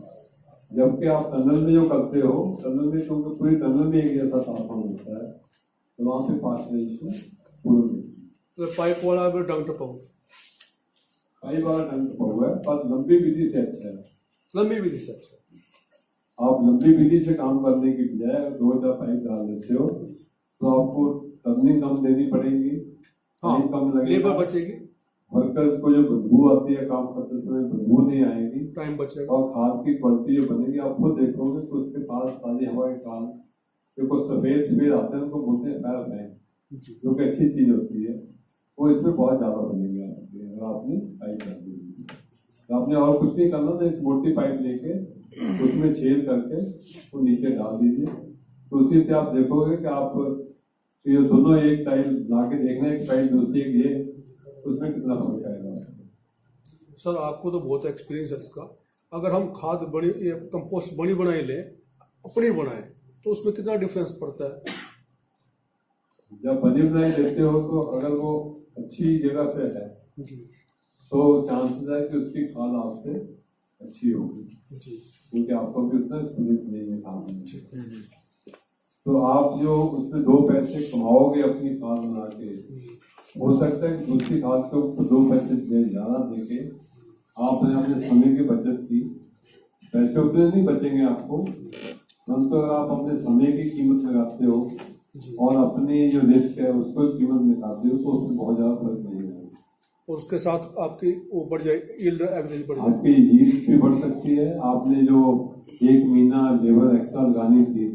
जबकि आप टनल में जो करते हो, टनल में क्योंकि पूरी टनल में एक जैसा तापमान होता है तो वहां पे पाश्चराइजेशन पूरी। तो पाइप वाला भी डंक पाऊँ कई बार ढंग हुआ है, पर लंबी विधि से अच्छा है। लंबी विधि से अच्छा। आप लंबी विधि से काम करने की बजाय 2-4 पाइप डाल देते हो तो आपको टर्निंग कम देनी पड़ेगी, टाइम कम लगेगा, लेबर बचेगी, वर्कर्स को जो बदबू आती है काम करते समय बदबू नहीं आएगी, टाइम बचेगा, और खाद की क्वालिटी जो बनेगी आप खुद देखोगे कि उसके पास ताजी हवा के कारण जो कुछ सफेद आते हैं उनको बोलते हैं पैर बैंक, जो कि अच्छी चीज होती है, वो इसमें बहुत ज्यादा बनेगी अगर आपने पाइप डाल दी। तो आपने और कुछ नहीं करना, तो एक मोटी पाइप लेके उसमें छेद करके वो नीचे डाल दीजिए, तो उसी से आप देखोगे कि आप ये दोनों एक टाइल ला के देखना, एक टाइल दूसरी एक ये, उसमें कितना फर्क आएगा। सर आपको तो बहुत एक्सपीरियंस है इसका। अगर हम खाद बड़ी कंपोस्ट बड़ी बनाई ले, अपनी बनाए, तो उसमें कितना डिफरेंस पड़ता है? जब बनी बनाई देते हो तो अगर वो अच्छी जगह से है जी तो चांसेस है कि उसकी खाद आपसे अच्छी होगी जी, क्योंकि आपको भी उतना एक्सपीरियंस नहीं है खाद में। तो आप जो उसमें 2 पैसे कमाओगे अपनी खाद बना के, हो सकता है कि दूसरी खाद के ऊपर 2 पैसे ज्यादा देके आपने अपने समय की बचत की। पैसे उतने नहीं बचेंगे आपको, परंतु अगर आप अपने समय की कीमत लगाते हो और अपनी जो रिस्क है उसको कीमत निकालते हो तो उसमें बहुत ज्यादा फर्क नहीं है। और उसके साथ आपकी वो बढ़ जाए, यील्ड एवरेज बढ़ जाए, आपकी यील्ड भी बढ़ सकती है। आपने जो 1 महीना लेबर एक्स्ट्रा लगानी थी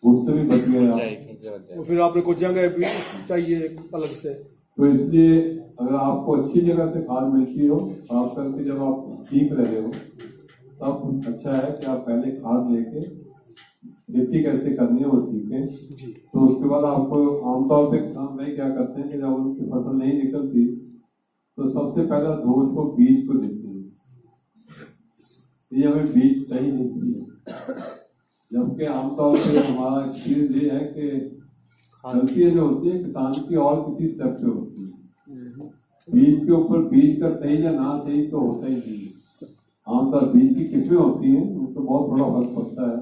उससे भी बच गए आप। फिर आपने कुछ जगह भी चाहिए अलग से। तो इसलिए अगर आपको अच्छी जगह से खाद मिलती हो, खास करके जब आप सीख रहे हो, तब अच्छा है कि आप पहले खाद लेके खेती कैसे करनी है वो सीखें। तो उसके बाद आपको आमतौर पे किसान भाई क्या करते हैं कि जब उनकी फसल नहीं निकलती तो सबसे पहला दोष वो बीज को देते हैं, ये हमें बीज सही नहीं है। जबकि आमतौर पे हमारा एक्सपीरियंस ये है कि गलती जो होती है किसान की और किसी स्टेप पे होती है। बीज के ऊपर बीज का सही या ना सही तो होता ही नहीं है। आमतौर बीज की किस्में होती हैं उनको बहुत बड़ा फर्क पड़ता है,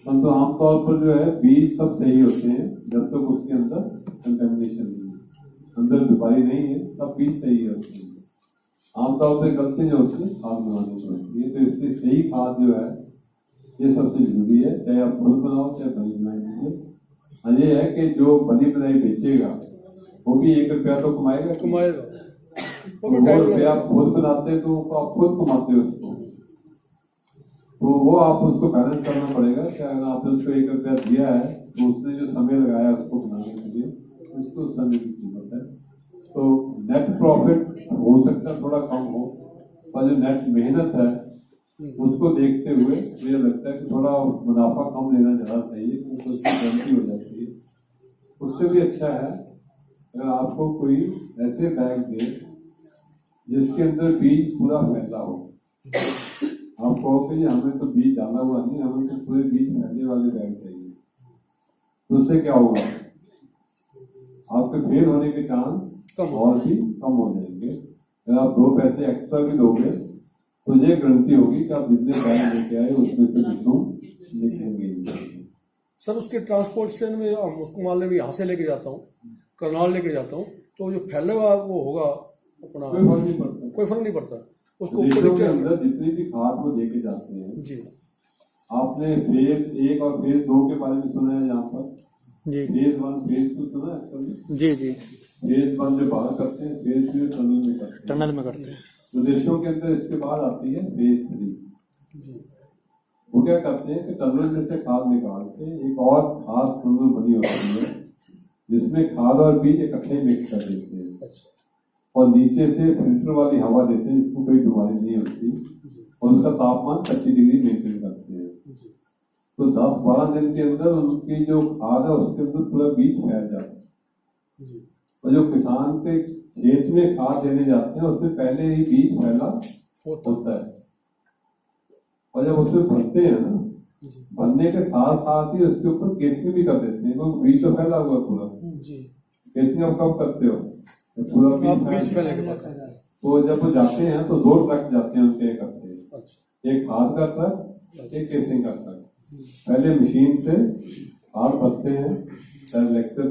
परंतु आमतौर पर जो है बीज सब सही होते हैं जब तक उसके अंदर कंटेमिनेशन नहीं है, अंदर बीमारी नहीं है, तब बीज सही होते हैं। आमतौर पर गलती जो होती है खाद बनाने की होती है। तो इसलिए सही खाद जो है ये सबसे जरूरी है, चाहे आप खुद बनाओ चाहे बनी बनाई दीजिए। हाँ, ये है कि जो बनी बनाई बेचेगा वो भी 1 रुपया तो कमाएगा। कमाएगा। तो वो रुपया आप खुद बनाते हैं तो आप खुद कमाते हो उसको, तो वो आप उसको बैलेंस करना पड़ेगा कि अगर आपने उसको 1 रुपया दिया है तो उसने जो समय लगाया उसको बनाने के लिए उसको समय की कीमत है। तो नेट प्रॉफिट हो सकता है थोड़ा कम हो, पर जो नेट मेहनत है उसको देखते हुए मुझे लगता है कि थोड़ा मुनाफा कम लेना ज़्यादा सही है, क्योंकि उसकी गलती हो जाती है। उससे भी अच्छा है अगर आपको कोई ऐसे बैग दे जिसके अंदर बीज पूरा फैला हो। आप कहो कि हमें तो बीज डाला हुआ नहीं, हमें तो पूरे बीज फैलने वाले बैग चाहिए, तो उससे क्या होगा, आपके फेल होने के चांस और भी कम हो जाएंगे। अगर आप 2 पैसे एक्स्ट्रा भी दोगे तो ये गारंटी होगी कि आप जितने बैग लेके आए उसमें से कुछ लिखेंगे। सर उसके ट्रांसपोर्टेशन में उसको मान लें यहाँ से लेके जाता हूँ, करनाल लेके जाता हूँ, तो जो फैले हुआ वो होगा अपना कोई फर्क नहीं पड़ता, कोई फर्क नहीं पड़ता उसको देशों ऊपर के नीचे। अंदर जितनी भी खाद वो लेके जाते हैं। जी आपने फेज 1 और फेज 2 के बारे में सुना है यहाँ पर? जी फेज 1 फेज 2 सुना है एक्चुअली? जी जी फेज 1 जो बाहर करते हैं, फेज 2 टनल में करते हैं। टनल में करते हैं। तो देशों के अंदर इसके बाद आती है फेज 3। जी वो क्या करते हैं कि टनल में से खाद निकाल के एक और खास टनल बनी होती है जिसमें खाद और बीज इकट्ठे मिक्स कर देते हैं अच्छा और नीचे से फिल्टर वाली हवा देते हैं जिसमें कोई बीमारी नहीं होती और उसका तापमान 25 डिग्री मेंटेन करते हैं। जी तो 10-12 दिन के अंदर उनकी जो खाद है उसके अंदर पूरा बीज फैल जाता है। जी और जो किसान के खेत में खाद देने जाते हैं उसमें पहले ही बीज फैला होता है और जब उसमें भरते हैं ना, जी भरने के साथ साथ ही उसके ऊपर केसरी भी कर देते हैं क्योंकि बीज तो फैला हुआ पूरा। जी केसरी आप कब करते हो जब पूरा आप बीज बीज फैल फैले के बाद तो जब वो जाते हैं तो 2 ट्रक जाते हैं उनके इकट्ठे, अच्छा एक खाद का ट्रक एक केसरिंग का ट्रक। पहले मशीन से खाद भरते हैं लेक्चर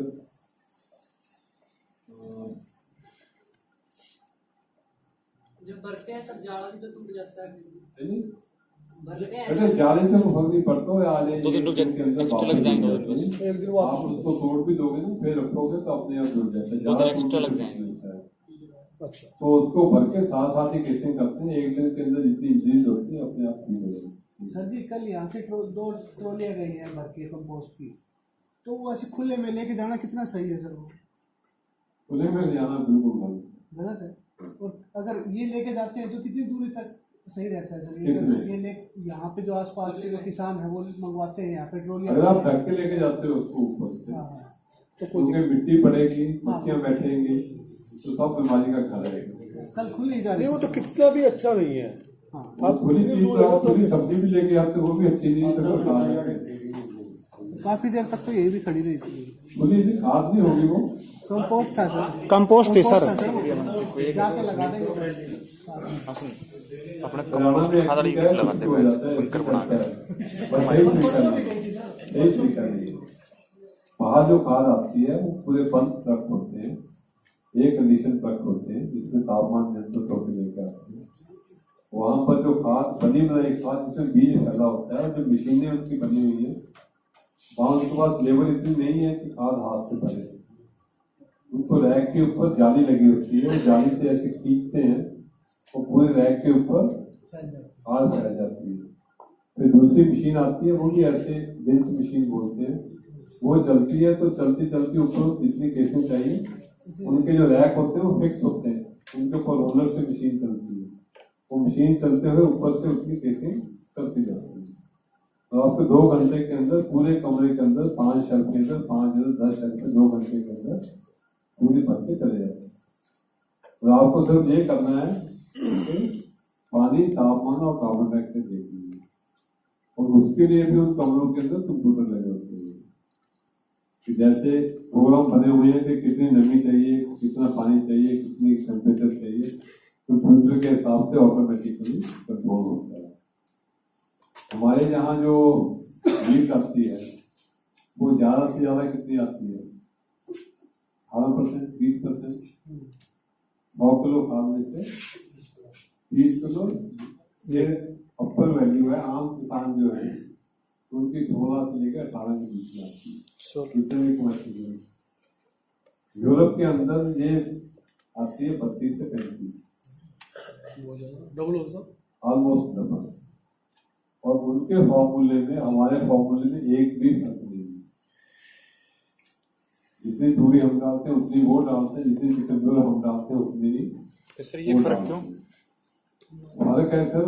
जब भरते हैं सब जाड़ा भी तो टूट जाता है फिर भी। भरते हैं अगर जाले से फर्क नहीं पड़ता है, आज 2 दिन रुक के अंदर एक्स्ट्रा लग जाएंगे और बस। एक दिन आप उसको तोड़ भी दोगे ना फिर रखोगे तो अपने आप जुड़ जाता है। 2 दिन ज़्यादा एक्स्ट्रा लग टूटने जाएंगे। नहीं होता है। अच्छा तो उसको भर के साथ साथ ही केसिंग करते हैं, 1 दिन के अंदर जितनी इंक्रीज होती है अपने आप ठीक हो जाती है। सर जी कल यहाँ से 2 ट्रॉलियाँ गई हैं भर के कंपोस्ट की, तो वो ऐसे खुले में लेके जाना कितना सही है सर? वो खुले में ले जाना बिल्कुल गलत गलत है। और अगर ये लेके जाते हैं तो कितनी दूरी तक सही रहता है सर? किसमें? ये ले यहाँ पे जो आसपास के जो किसान है वो मंगवाते हैं यहाँ पे ट्रॉलियाँ। अगर आप ढक के लेके जाते हो उसको ऊपर से हाँ हाँ तो कोई क्योंकि मिट्टी पड़ेगी, मक्खियां बैठेंगी तो सब बीमारी का घर रहेगा। कल खुली जा रही नहीं वो तो कितना भी अच्छा नहीं है। हाँ आप खुली कितनी चीज दूर तो हो आप तो खुली सब्जी भी लेके आते हो वो भी अच्छी नहीं तो कोई खा रहे काफी देर तक तो यही भी खड़ी रही थी। खुली चीज खाद नहीं होगी वो। कंपोस्ट था सर, कंपोस्ट थी सर। था सर वो। जाके लगा देंगे। अपना हरियाणा में खाद वाली एक यूनिट लगाते हो हैं जाता है, बुनकर बना के। बस सही तरीका नहीं, सही तरीका नहीं। बाहर जो खाद आती है वो पूरे बंद ट्रक होते हैं, एयर कंडीशन ट्रक होते हैं जिसमें तापमान नियंत्रित होकर लेकर आते हैं। वहां पर जो खाद बनी बनाई खाद जिसमें बीज फैला होता है, जो मशीनें उनकी बनी हुई है, वहां उनके पास लेबर इतनी नहीं है कि खाद हाथ से भरे। उनको रैक के ऊपर जाली लगी होती है, जाली से ऐसे खींचते हैं और पूरे रैक के ऊपर खाद फैल जाती है। फिर दूसरी मशीन आती है, वो भी ऐसे बेंच मशीन बोलते हैं, वो चलती है तो चलती चलती ऊपर जितनी केसिंग चाहिए उनके जो रैक होते हैं वो फिक्स होते हैं, उनके ऊपर रोलर से मशीन चलती है, वो मशीन चलते हुए ऊपर से उतनी केसिंग करती जाती है। तो आपको 2 घंटे के अंदर पूरे कमरे के अंदर 5 शेल्फ के अंदर 5 या 10 शेल्फ 2 घंटे के अंदर पूरी भर के चले जाते हैं। तो आपको सिर्फ ये करना है कि पानी, तापमान और कार्बन डाइऑक्साइड देखनी है, और उसके लिए भी उन कमरों के अंदर कंप्यूटर लगे होते हैं कि जैसे प्रोग्राम बने हुए हैं कि कितनी नमी चाहिए, कितना पानी चाहिए, कितनी टेम्परेचर चाहिए, कंप्यूटर के हिसाब से ऑटोमेटिकली कंट्रोल होता है। हमारे यहाँ जो हीट आती है वो ज्यादा से ज्यादा कितनी आती है? 18%, 20%। 100 किलो खाद में से 20 किलो ये अपर वैल्यू है। आम किसान जो है उनकी 16 से लेकर 18 के बीच में आती है। चलो इतने भी कमर्शियल यूनिट। यूरोप के अंदर ये आती है 32 से 35, हो जाएगा डबल हो सर। Almost double. और उनके फॉर्मूले में हमारे फॉर्मूले में एक भी फर्क नहीं है। जितनी दूरी हम डालते हैं उतनी वो डालते हैं, जितनी चिकन हम डालते हैं उतनी ही। तो सर ये फर्क क्यों? फर्क है सर,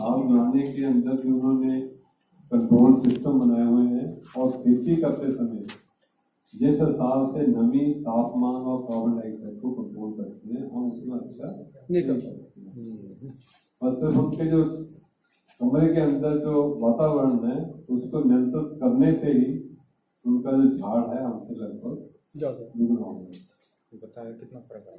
आग बनाने के अंदर भी उन्होंने कंट्रोल सिस्टम बनाए हुए हैं, और खेती करते समय जिस हिसाब से नमी, तापमान और कार्बन डाइऑक्साइड को कंट्रोल करते हैं, हम उतना अच्छा नहीं कर सकते। बस सिर्फ उनके जो कमरे के अंदर जो वातावरण है उसको नियंत्रित करने से ही उनका जो झाड़ है हमसे लगभग ज्यादा। दुगना हो गया। बताया कितना फर्क है।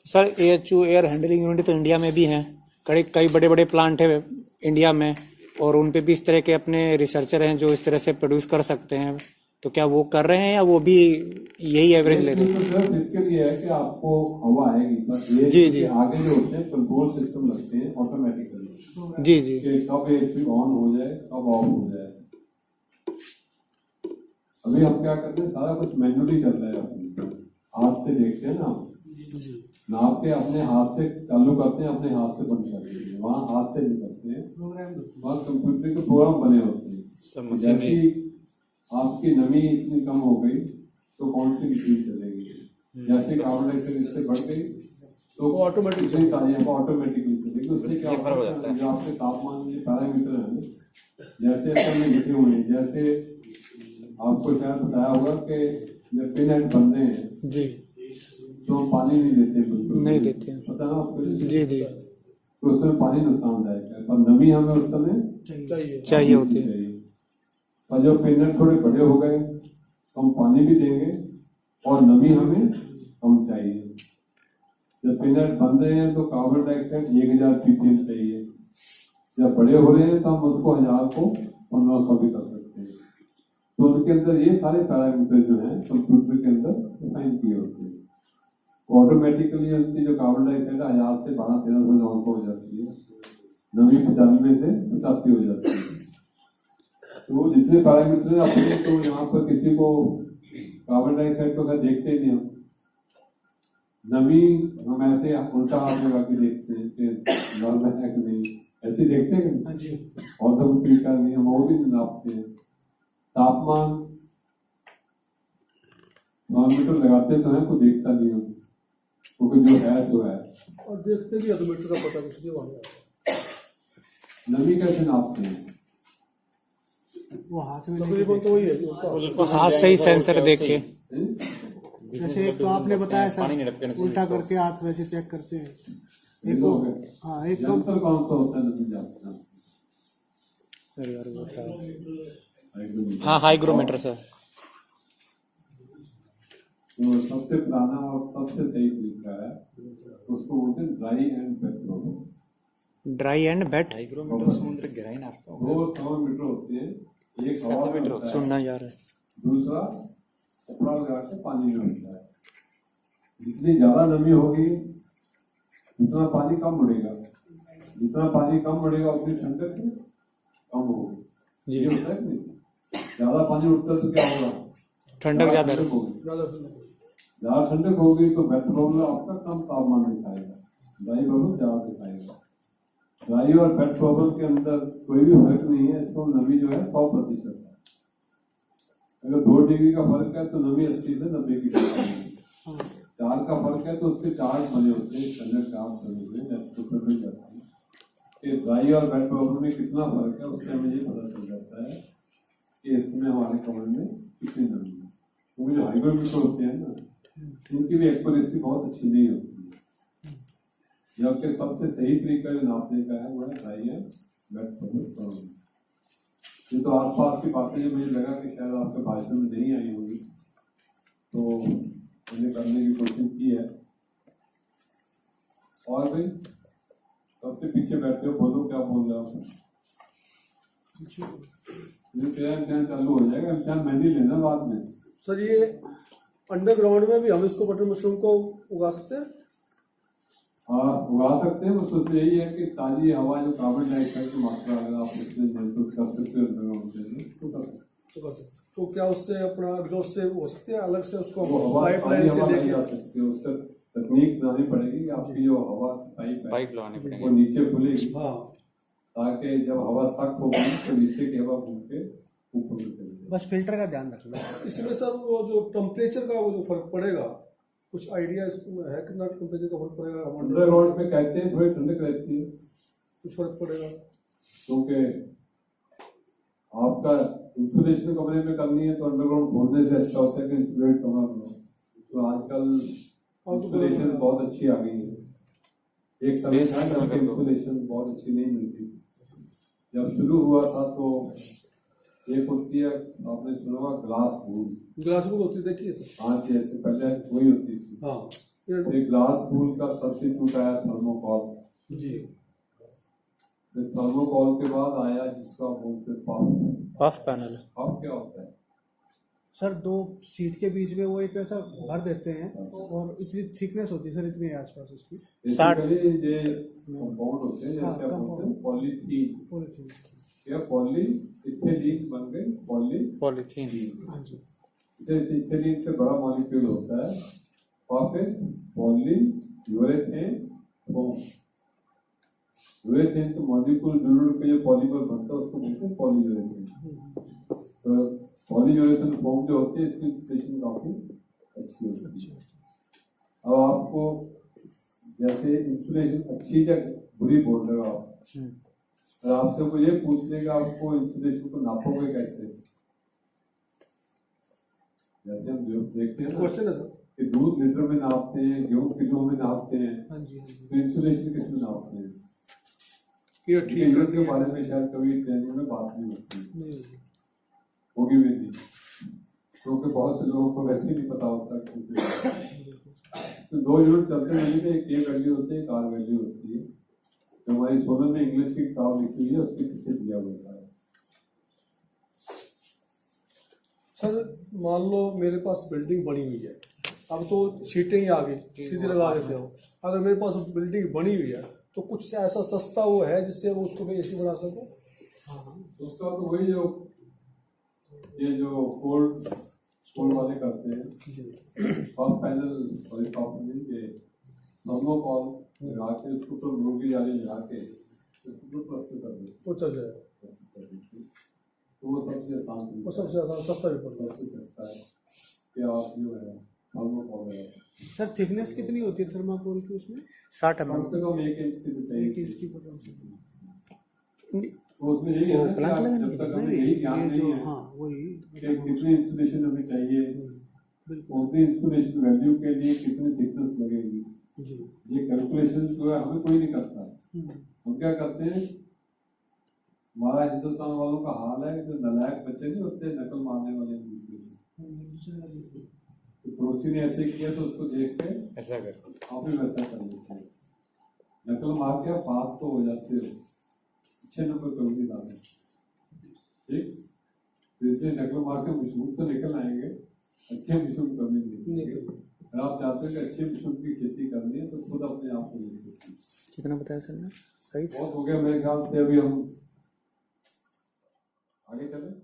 Sir AHU air handling unit तो इंडिया में भी हैं, कई बड़े बड़े प्लांट है इंडिया में, और उन पे भी इस तरह के अपने रिसर्चर हैं जो इस तरह से प्रोड्यूस कर सकते हैं। तो क्या वो कर रहे हैं या वो भी यही एवरेज ले रहे हैं? तो सिर्फ इसके लिए है कि आपको हवा आएगी, बस ये जी, जी। आगे जो होते हैं कंट्रोल सिस्टम लगते हैं ऑटोमेटिकली, जी जी कि कब AHU ऑन हो जाए कब ऑफ हो जाए। अभी हम क्या करते हैं, सारा कुछ मैन्युअली चल रहा है, अपने हाथ से देखते हैं ना, नाप के अपने हाथ से चालू करते हैं, अपने हाथ से बंद करते हैं। वहाँ हाथ से नहीं करते हैं, वहाँ कंप्यूटर के प्रोग्राम बने होते हैं। जैसे आपकी नमी इतनी कम हो गई तो कौन सी मशीन चलेगी, जैसे कार्बन डाइऑक्साइड इससे बढ़ गई तो ऑटोमेटिकली ऑटोमेटिकली चलेगी। उससे क्या होता है, जो आपके तापमान में पैरामीटर है ना, जैसे अपन में लिखे हुए हैं, जैसे आपको शायद बताया होगा कि जब पिन एंड बनते हैं जी तो हम पानी नहीं देते, बिल्कुल नहीं देते हैं। पता ना आपको? जी जी तो उसमें पानी नुकसानदायक है, पर नमी हमें उस समय चाहिए होती है। और जब पिनट थोड़े बड़े हो गए तो हम पानी भी देंगे और नमी हमें कम चाहिए। जब पिनट बन रहे हैं तो कार्बन डाइऑक्साइड 1000 ppm चाहिए, जब बड़े हो रहे हैं तो हम उसको 1000 को 1500 भी कर सकते हैं। तो उनके अंदर ये सारे पैरामीटर जो हैं कंप्यूटर के अंदर डिफाइन किए होते हैं। ऑटोमेटिकली उनकी जो कार्बन डाइऑक्साइड 1000 से 1200-1300 हो जाती है, नमी 95 से 85 हो जाती है। तो जितने पैरामीटर हैं अपने, तो यहाँ पर किसी को कार्बन डाइऑक्साइड तो खैर देखते ही नहीं हम, नमी हम ऐसे उल्टा हाथ लगा के देखते हैं कि नॉर्मल है कि नहीं, ऐसे देखते हैं। और तो कुछ तरीका नहीं, हम वो भी नापते हैं। तापमान थर्मामीटर लगाते तो है, कोई देखता नहीं हो, क्योंकि जो है सो है। और देखते भी ऑटोमीटर का पता कुछ नहीं होगा। नमी कैसे नापते हैं? वो हाथ में तकरीबन तो वही है जो होता तो हाथ से ही सेंसर देख के। जैसे एक तो आपने बताया सर, उल्टा करके हाथ वैसे चेक करते हैं। एक हो वो गए। हाँ, एक यंत्र कौन सा होता है नमी जापना? अरे यार वो था, हाँ हाईग्रोमीटर सर। तो सबसे पुराना और सबसे सही तरीका है, उसको बोलते हैं dry and wet probe. Dry and wet hygrometer समुद्र गहराई नापता है। दो थर्मामीटर होते हैं, एक हवा में होता है, सुनना यार है। दूसरा कपड़ा लगा के पानी में होता है। जितनी ज्यादा नमी होगी उतना पानी कम उड़ेगा, जितना पानी कम उड़ेगा उतनी ठंडक कम होगी। ये होता है कि नहीं? ज्यादा पानी उठता है तो क्या होगा, ठंडक ज्यादा होगी। ज्यादा ज्यादा ठंडक होगी तो वेट बबल आपका कम तापमान दिखाएगा, ड्राई बबल ज्यादा दिखाएगा। ड्राई और वेट बबल के अंदर कोई भी फर्क नहीं है, इसको नमी जो है 100% है। अगर 2 डिग्री का फर्क है तो नमी 80 से 90 की है। 4 का फर्क है तो उसके चार्ज बने होते हैं, स्टैंडर्ड चार्ज बने हुए हैं, मिल जाता है कि ड्राई और वेट बबल में कितना फर्क है। उससे हमें ये पता चल जाता है कि इसमें हमारे कमरे में कितनी नमी है। क्योंकि जो हाइग्रोमीटर होते हैं ना, उनकी भी एक्यूरेसी बहुत अच्छी नहीं होती है, जबकि सबसे सही तरीका जो नापने का है वो है ड्राई एंड वेट बबल। ये तो आसपास की बातें जो मुझे लगा कि शायद आपके भाषण में नहीं आई होगी, तो मैंने करने की कोशिश की है। और भाई सबसे पीछे बैठते हो, बोलो क्या बोल रहे हो आप? तेरा इम्तिहान चालू हो जाएगा, इम्तिहान मैं नहीं लेना बाद में। सर ये अंडरग्राउंड में भी हम इसको बटन मशरूम को उगा सकते हैं? हाँ उगा सकते हैं, बस उसमें यही है कि ताजी हवा जो कार्बन डाइऑक्साइड की मात्रा अगर आप उसमें नियंत्रित कर सकते हो तो कर सकते हैं। तो कर सकते। तो क्या उससे अपना एग्जॉस्ट से हो सकते हैं अलग से उसको वो हवा पाइपलाइन हवा से नहीं लेके? आ सकती है, उसका तकनीक बनानी पड़ेगी कि आपकी जो हवा पाइप है पाइप लगानी वो पड़ेगी। नीचे खुलेगी, हाँ, ताकि जब हवा सख्त होगी तो नीचे की हवा घूम के ऊपर निकलेगी। बस फिल्टर का ध्यान रखना। इसमें सर वो जो टेम्परेचर का वो जो फर्क पड़ेगा, कुछ आइडिया इसमें है कितना टेम्परेचर का फर्क पड़ेगा? अंडरग्राउंड में कहते हैं थोड़ी ठंडक रहती है, कुछ फर्क पड़ेगा? क्योंकि आपका इंसुलेशन कमरे में करनी है तो अंडरग्राउंड खोलने से अच्छा होता है कि इंसुलेट कमरा बनाओ। तो आजकल इंसुलेशन बहुत अच्छी आ गई है। एक समय था जब इंसुलेशन बहुत अच्छी नहीं मिलती थी। जब शुरू हुआ था तो एक होती है, आपने सुना होगा ग्लास वूल, ग्लास वूल होती देखिए सर। हाँ जैसे पहले वही होती थी। हाँ एक ग्लास वूल का सब्स्टिट्यूट आया थर्मोकॉल जी। फिर थर्मोकॉल के बाद आया जिसका बोलते पफ। Puff panel. पफ क्या होता है? सर 2 सीट के बीच में वो एक ऐसा भर देते हैं और इतनी थिकनेस होती है सर, इतने आसपास उसकी बेसिकली ये कंपाउंड होते हैं, हाँ, जैसे आप बोलते हैं पॉलीथीन पॉलीथीन। या पॉलीइथेलीन बन गई पॉलीथीन। हाँ जी। इसे इथेलीन से बड़ा मॉलिक्यूल होता है puff is polyurethane foam. Urethane के मॉलिक्यूल जुड़ के जो पॉलीमर बनता है उसको बोलते हैं पॉलीयूरेथेन। तो पॉलीयूरेथेन फोम जो होती है इसकी इंसुलेशन काफी अच्छी होती है। अब आपको जैसे इंसुलेशन अच्छी या बुरी बोल रहे हो आप, और आपसे वो ये पूछ लेगा आपको इंसुलेशन को नापोगे कैसे? जैसे हम जो देखते हैं ना क्वेश्चन है सर। कि दूध लीटर में नापते हैं, गेहूं किलो में नापते हैं, हाँ जी, हाँ जी। तो इंसुलेशन किस में नापते हैं? ये ठीक ठीक यूनिट के बारे में शायद कभी ट्रेनिंग में बात नहीं होती नहीं। होगी भी नहीं, क्योंकि बहुत से लोगों को वैसे ही नहीं पता होता कि तो 2 यूनिट चलते हैं, एक के वैल्यू होती है, एक आर वैल्यू होती है। जो हमारी सोनल में इंग्लिश की किताब लिखी हुई है उसके पीछे दिया हुआ सारा। सर मान लो मेरे पास बिल्डिंग बनी हुई है, अब तो सीटें ही आ गई, सीधे लगा देते हो। अगर मेरे पास बिल्डिंग बनी हुई है तो कुछ ऐसा सस्ता वो है जिससे वो उसको मैं एसी बना सकूं? उसका तो वही जो ये जो कोल्ड स्टोर वाले करते हैं, पफ पैनल और कंपनी के थर्मोकॉल लगा के उसको तो रोगी जाली लगा के उसको प्रस्तुत कर देते तो चल जाएगा। तो वो सबसे आसान तरीका वो सबसे ज़्यादा सस्ता भी पड़ता है। सबसे सस्ता है कि आप जो है थर्मोकॉल लगा सकते हैं। सर थिकनेस कितनी होती है थर्माकोल की उसमें? 60 कम mm। से कम 1 इंच की तो चाहिए। 1 इंच की कम से कम। तो उसमें यही है ना कि प्लांट आप लगाने जब तक नहीं, हमें यही ज्ञान ये नहीं जो है हाँ वही कि कितनी इंसुलेशन हमें चाहिए, बिल्कुल उतनी इंसुलेशन वैल्यू के लिए कितनी थिकनेस लगेगी, जी। ये कैलकुलेशन जो है हमें कोई नहीं करता। हम क्या करते हैं, हमारा हिंदुस्तान वालों का हाल है जो नालायक बच्चे नहीं होते नकल मारने वाले इंसुलेशन, तो पड़ोसी ने ऐसे किया तो उसको देख के ऐसा कर। आप भी वैसा कर लेते हैं, नकल मार के आप पास तो हो जाते हो, अच्छे नंबर कभी नहीं ला सकते। ठीक, तो इसलिए नकल मार के मशहूर तो निकल आएंगे, अच्छे मशहूर कभी नहीं निकलेंगे। अगर आप चाहते हो कि अच्छे मशहूर की खेती करनी है तो खुद अपने आप को ले सकते हैं। कितना बताया सर ने? सही से? बहुत हो गया मेरे ख्याल से, अभी हम आगे चलें।